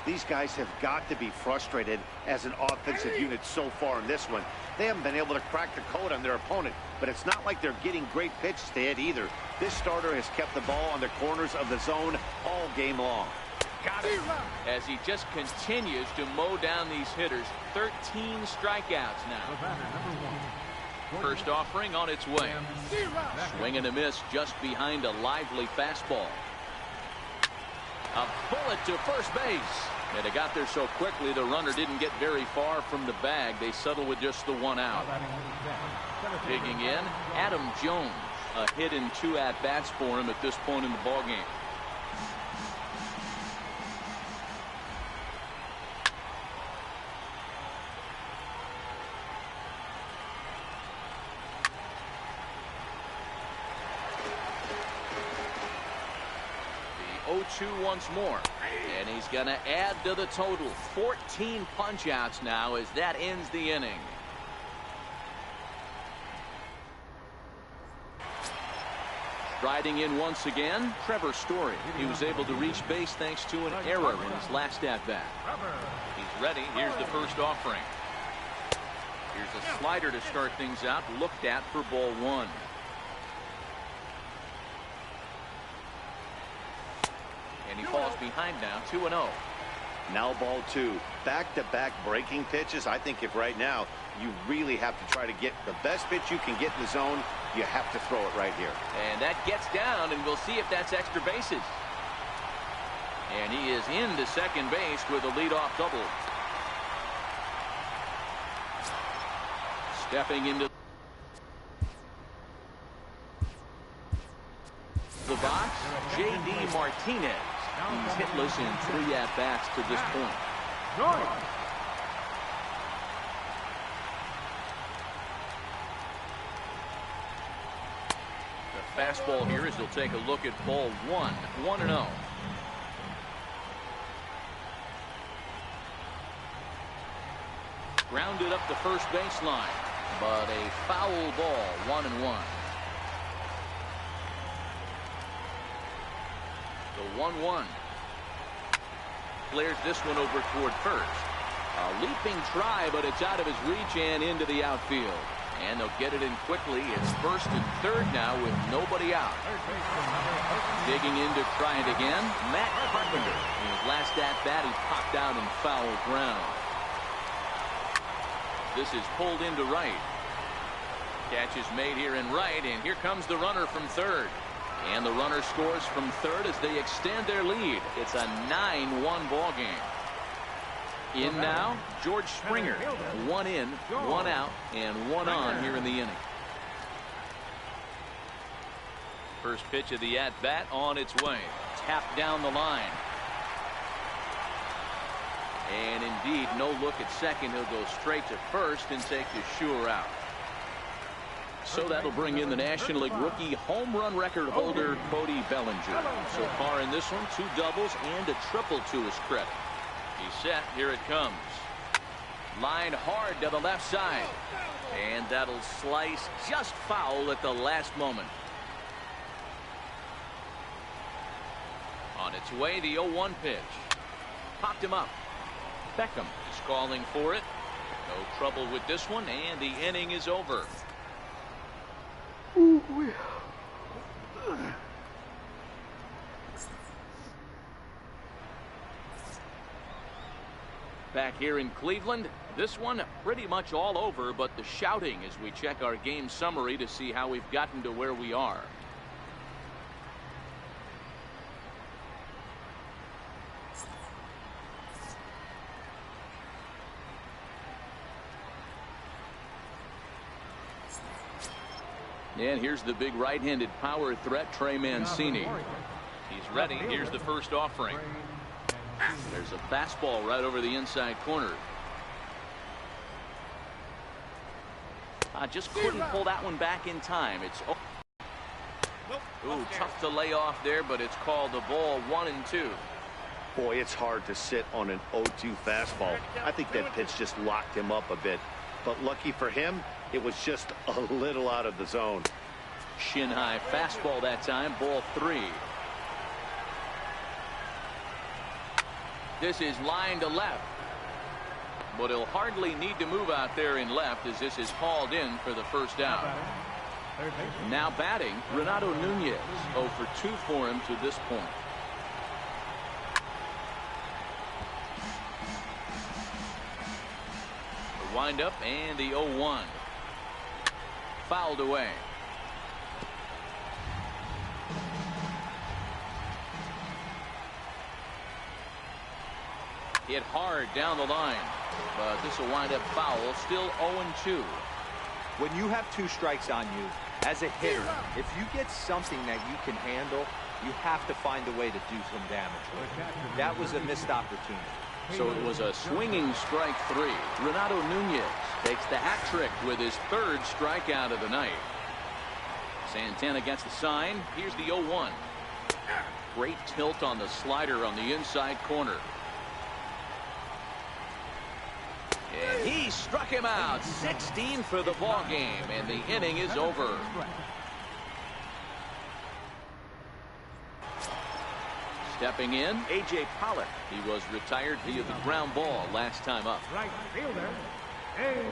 These guys have got to be frustrated as an offensive unit so far in this one. They haven't been able to crack the code on their opponent, but it's not like they're getting great pitches to hit either. This starter has kept the ball on the corners of the zone all game long. Got it. As he just continues to mow down these hitters. 13 strikeouts now. First offering on its way. Swing and a miss just behind a lively fastball. A bullet to first base. And it got there so quickly the runner didn't get very far from the bag. They settle with just the 1 out. Digging in, Adam Jones. A hit in 2 at-bats for him at this point in the ballgame. The 0-2 once more. And he's going to add to the total. 14 punch-outs now as that ends the inning. Striding in once again, Trevor Story. He was able to reach base thanks to an error in his last at-bat. He's ready. Here's the first offering. Here's a slider to start things out, looked at for ball one. And he falls behind now, 2-0. Now ball two. Back-to-back breaking pitches. I think if right now you really have to try to get the best pitch you can get in the zone, you have to throw it right here. And that gets down, and we'll see if that's extra bases. And he is into second base with a leadoff double. Stepping into the box, J.D. Martinez. He's hitless in 3 at-bats to this point. The fastball here as he'll take a look at ball one. 1-0. Grounded up the first baseline, but a foul ball. 1-1. The 1-1. Flares this one over toward first. A leaping try, but it's out of his reach and into the outfield. And they'll get it in quickly. It's first and third now with nobody out. Digging in to try it again, Matt Carpenter. In his last at-bat, he popped out in foul ground. This is pulled into right. Catch is made here in right, and here comes the runner from third. And the runner scores from third as they extend their lead. It's a 9-1 ball game. In now, George Springer. 1 in, 1 out, and 1 on here in the inning. First pitch of the at-bat on its way. Tapped down the line. And indeed, no look at second. He'll go straight to first and take the sure out. So that'll bring in the National League rookie home run record holder, Cody Bellinger. So far in this one, 2 doubles and a triple to his credit. He's set. Here it comes. Lined hard to the left side. And that'll slice just foul at the last moment. On its way, the 0-1 pitch. Popped him up. Beckham is calling for it. No trouble with this one, and the inning is over. Back here in Cleveland, this one pretty much all over, but the shouting as we check our game summary to see how we've gotten to where we are. And here's the big right-handed power threat, Trey Mancini. He's ready. Here's the first offering. There's a fastball right over the inside corner. Just couldn't pull that one back in time. It's tough to lay off there, but it's called the ball. 1-2. Boy, it's hard to sit on an 0-2 fastball. I think that pitch just locked him up a bit. But lucky for him, it was just a little out of the zone. Shin high fastball that time. Ball 3. This is line to left. But he'll hardly need to move out there in left as this is hauled in for the first out. Now batting, Renato Nunez. 0 for 2 for him to this point. The windup and the 0-1. Fouled away. Hit hard down the line, but this will wind up foul. Still 0-2. When you have 2 strikes on you, as a hitter, if you get something that you can handle, you have to find a way to do some damage with it. That was a missed opportunity. So it was a swinging strike 3. Renato Nunez takes the hat trick with his 3rd strikeout of the night. Santana gets the sign. Here's the 0-1. Great tilt on the slider on the inside corner. And he struck him out. 16 for the ball game, and the inning is over. Stepping in, A.J. Pollock. He was retired via the ground ball last time up. Right fielder.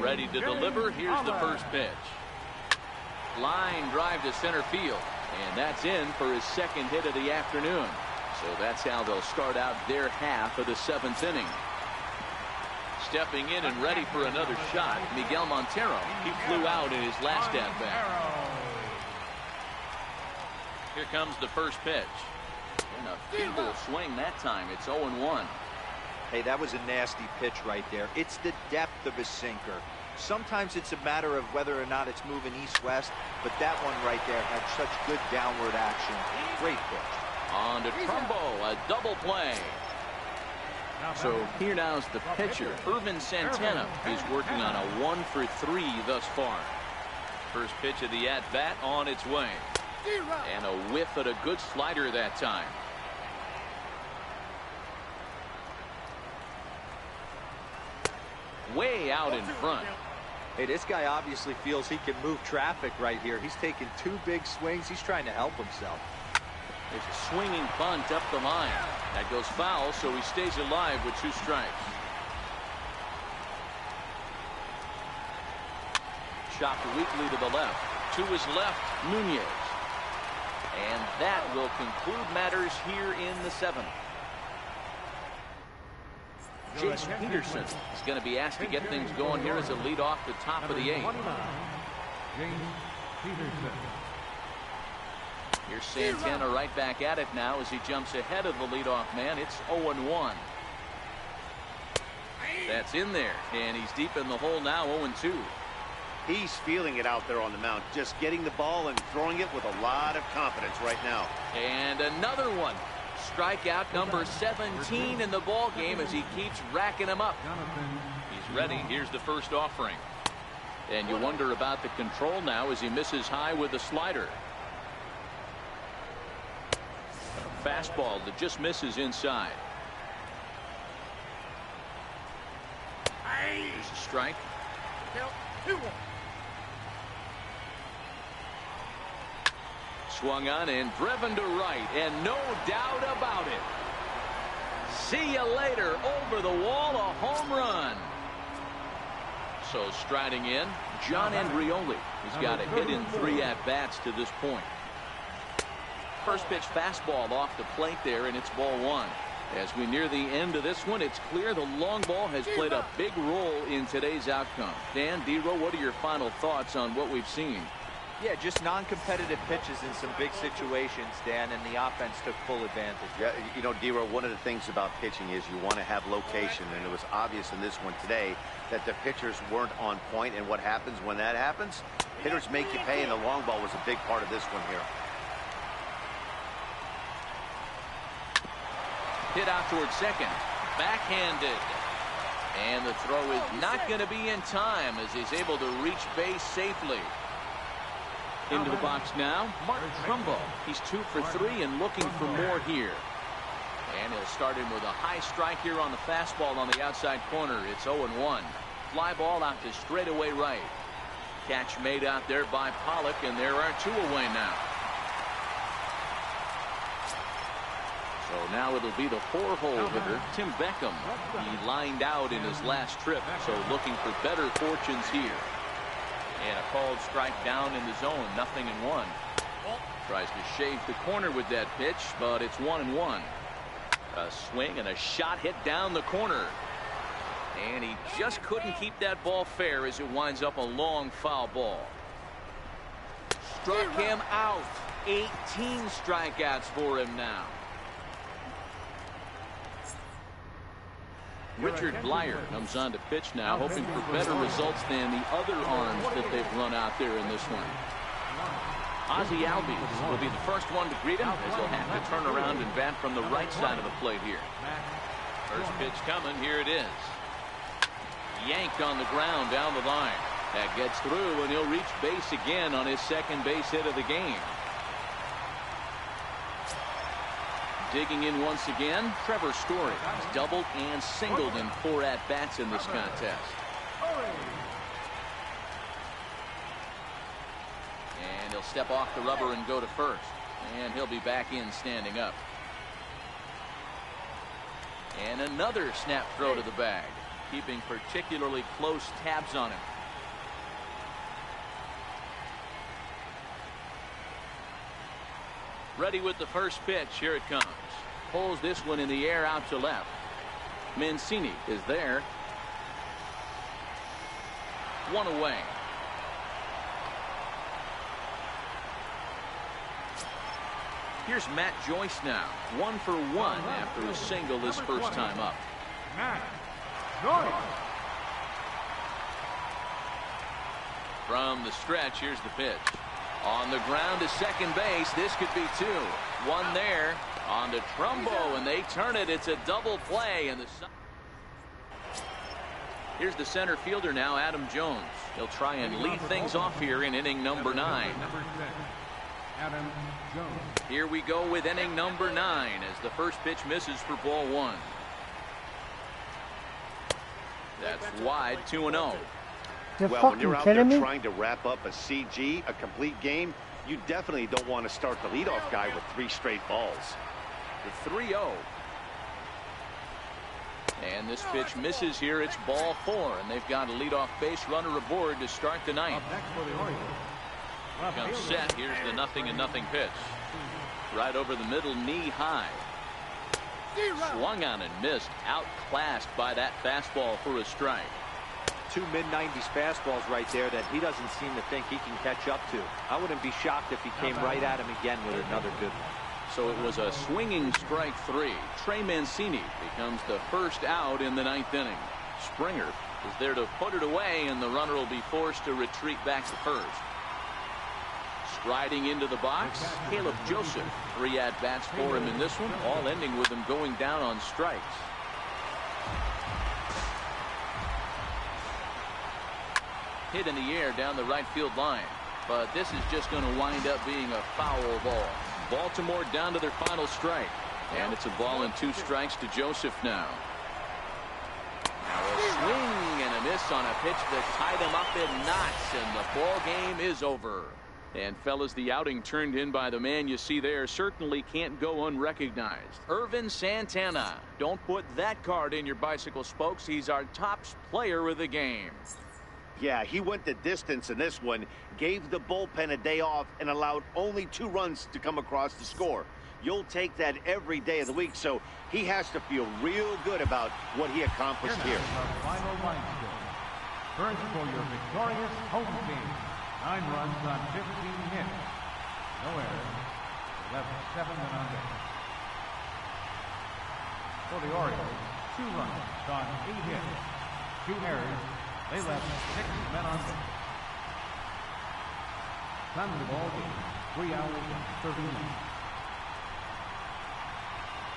Ready to deliver. Here's the first pitch. Line drive to center field. And that's in for his second hit of the afternoon. So that's how they'll start out their half of the 7th inning. Stepping in and ready for another shot, Miguel Montero. He flew out in his last at-bat. Here comes the first pitch. And a feeble swing that time. It's 0-1. Hey, that was a nasty pitch right there. It's the depth of a sinker. Sometimes it's a matter of whether or not it's moving east-west, but that one right there had such good downward action. Great pitch. On to Trumbo, a double play. So here now's the pitcher. Irvin Santana is working on a 1-for-3 thus far. First pitch of the at-bat on its way. And a whiff at a good slider that time. Way out in front. Hey, this guy obviously feels he can move traffic right here. He's taking 2 big swings. He's trying to help himself. There's a swinging bunt up the line. That goes foul, so he stays alive with 2 strikes. Chopped weakly to the left. To his left, Nunez. And that will conclude matters here in the 7th. Jace Peterson is going to be asked to get things going here as a lead off the top of the 8th. Jace Peterson. Here's Santana right back at it now as he jumps ahead of the leadoff man. It's 0-1. That's in there, and he's deep in the hole now, 0-2. He's feeling it out there on the mound, just getting the ball and throwing it with a lot of confidence right now. And another one. Strikeout number 17 in the ball game as he keeps racking them up. He's ready. Here's the first offering. And you wonder about the control now as he misses high with the slider. A fastball that just misses inside. Here's a strike. Swung on and driven to right, and no doubt about it. See you later. Over the wall, a home run. So striding in, John Andrioli. He's got a hit in 3 at-bats to this point. First pitch fastball off the plate there, and it's ball 1. As we near the end of this one, it's clear the long ball has played a big role in today's outcome. Dan, D-Row, what are your final thoughts on what we've seen? Yeah, just non-competitive pitches in some big situations, Dan, and the offense took full advantage. Yeah, you know, D-Row, one of the things about pitching is you want to have location, and it was obvious in this one today that the pitchers weren't on point, and what happens when that happens? Hitters make you pay, and the long ball was a big part of this one here. Hit out towards second. Backhanded. And the throw is not going to be in time as he's able to reach base safely. Into the box now, Mark Trumbo. He's 2 for 3 and looking for more here. And he'll start in with a high strike here on the fastball on the outside corner. It's 0-1. Fly ball out to straightaway right. Catch made out there by Pollock, and there are 2 away now. So now it'll be the 4-hole hitter, Tim Beckham. He lined out in his last trip, so looking for better fortunes here. And a called strike down in the zone, 0-1. Tries to shave the corner with that pitch, but it's 1-1. A swing and a shot hit down the corner. And he just couldn't keep that ball fair as it winds up a long foul ball. Struck him out. 18 strikeouts for him now. Richard Blyer comes on to pitch now, hoping for better results than the other arms that they've run out there in this one. Ozzie Albies will be the first one to greet him as he'll have to turn around and bat from the right side of the plate here. First pitch coming. Here it is. Yanked on the ground down the line. That gets through, and he'll reach base again on his second base hit of the game. Digging in once again, Trevor Story. He's doubled and singled in 4 at-bats in this contest. And he'll step off the rubber and go to first. And he'll be back in standing up. And another snap throw to the bag, keeping particularly close tabs on him. Ready with the first pitch. Here it comes. Pulls this one in the air out to left. Mancini is there. One away. Here's Matt Joyce now. 1 for 1 after a single his first time up. Matt Joyce. From the stretch, here's the pitch. On the ground to second base. This could be 2. One there. On to Trumbo, and they turn it. It's a double play. And here's the center fielder now, Adam Jones. He'll try and lead things off here in inning number 9. Adam Jones. Here we go with inning number 9 as the first pitch misses for ball 1. That's wide, 2-0. You're Well, when fucking you're out there kidding me? trying to wrap up a CG, a complete game, you definitely don't want to start the leadoff guy with 3 straight balls. The 3-0. And this pitch misses here. It's ball 4, and they've got a leadoff base runner aboard to start the 9th. Up next for the Orioles. Comes set. Here's the 0-0 pitch. Right over the middle, knee high. Swung on and missed. Outclassed by that fastball for a strike. 2 mid-90s fastballs right there that he doesn't seem to think he can catch up to. I wouldn't be shocked if he came right at him again with another good one. So it was a swinging strike 3. Trey Mancini becomes the first out in the 9th inning. Springer is there to put it away, and the runner will be forced to retreat back to first. Striding into the box, Caleb Joseph. 3 at-bats for him in this one, all ending with him going down on strikes. Hit in the air down the right field line, but this is just going to wind up being a foul ball. Baltimore down to their final strike, and it's a ball and 2 strikes to Joseph now. Now a swing and a miss on a pitch that tied him up in knots, and the ball game is over. And fellas, the outing turned in by the man you see there certainly can't go unrecognized. Irvin Santana. Don't put that card in your bicycle spokes. He's our top player of the game. Yeah, he went the distance in this one, gave the bullpen a day off, and allowed only 2 runs to come across the score. You'll take that every day of the week, so he has to feel real good about what he accomplished here. Our final line score. First for your victorious home team. 9 runs on 15 hits. No errors. Left 7 men on base. For the Orioles, 2 runs on 8 hits. 2 errors. They left 6 men on base. Time of the ball game, 3 hours and 30 minutes.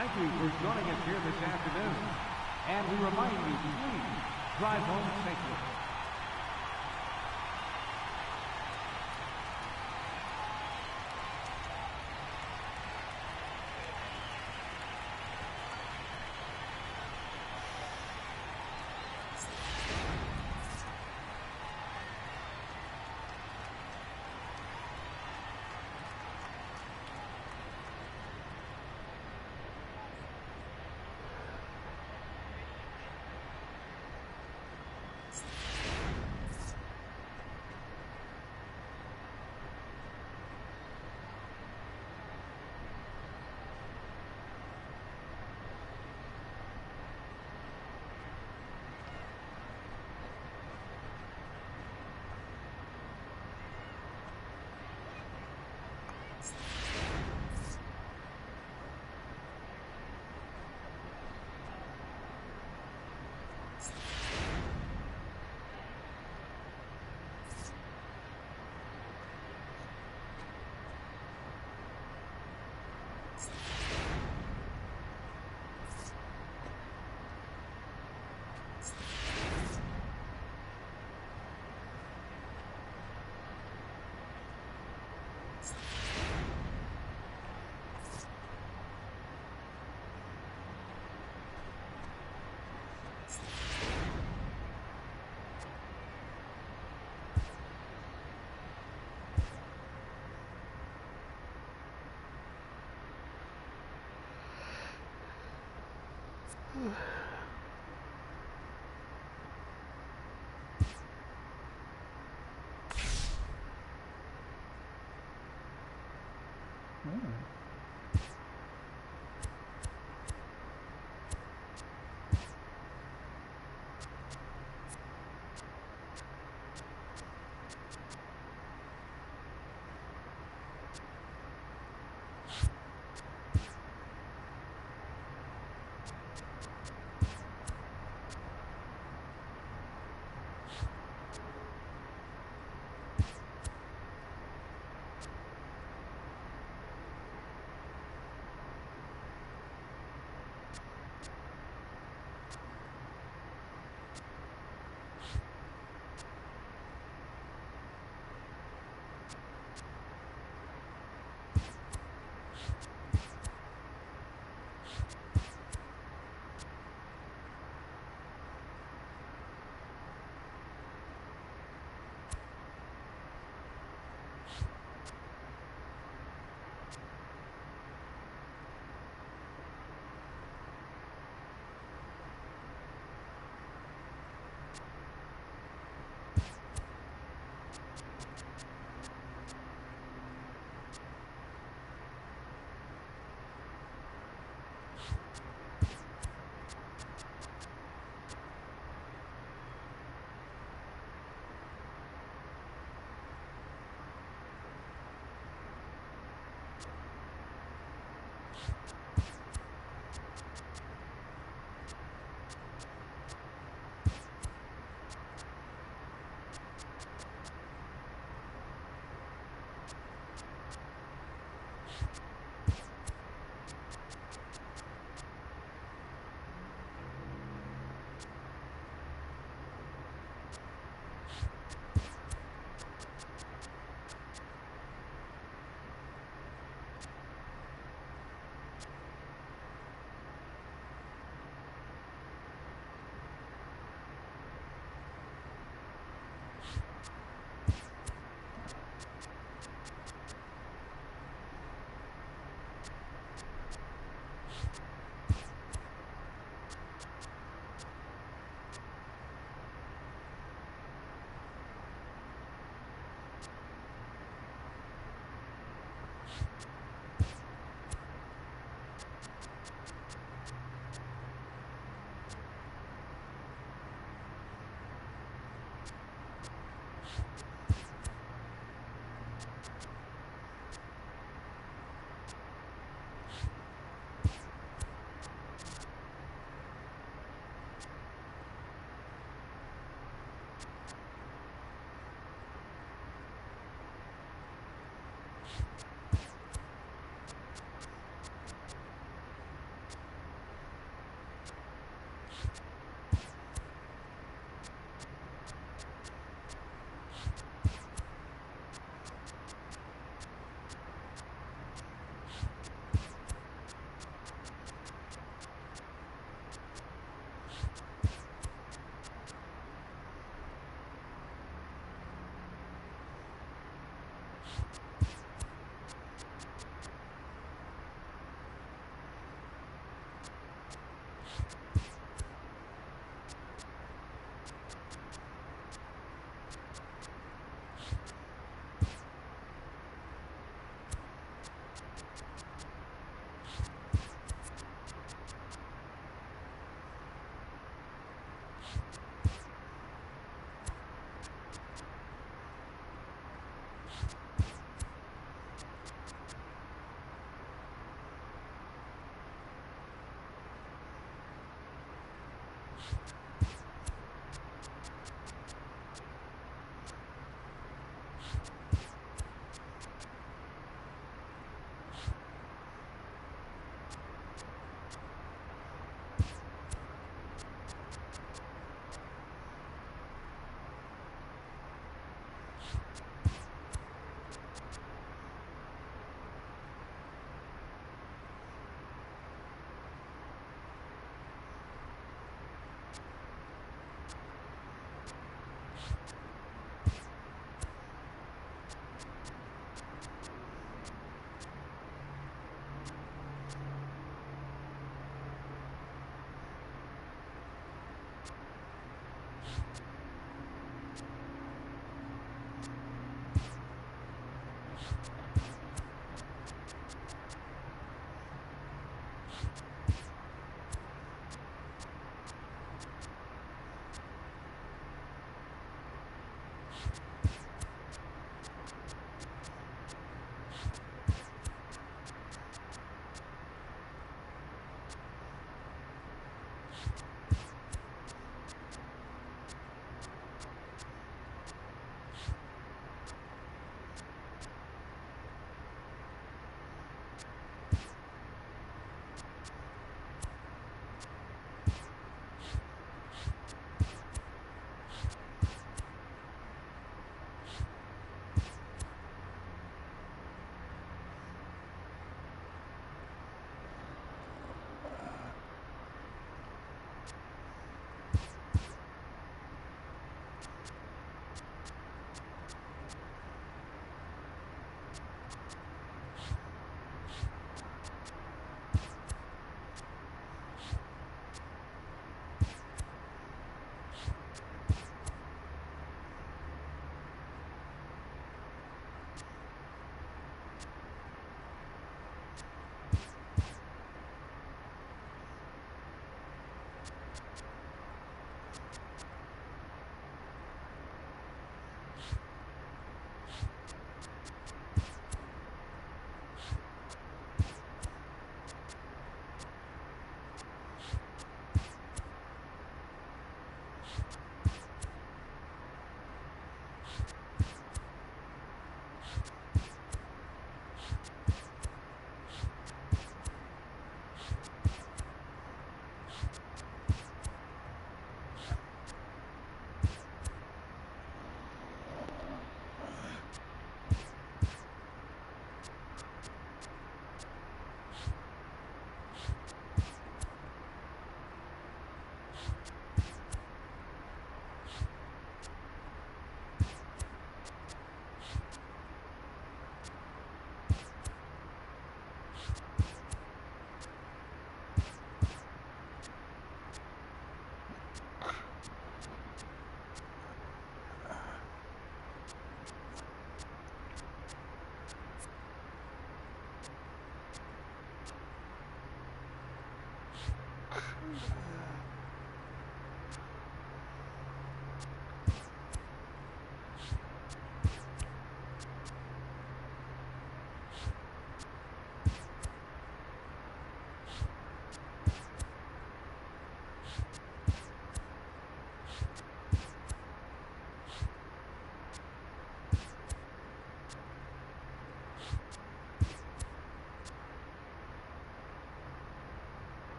Thank you for joining us here this afternoon. And we remind you, please drive home safely.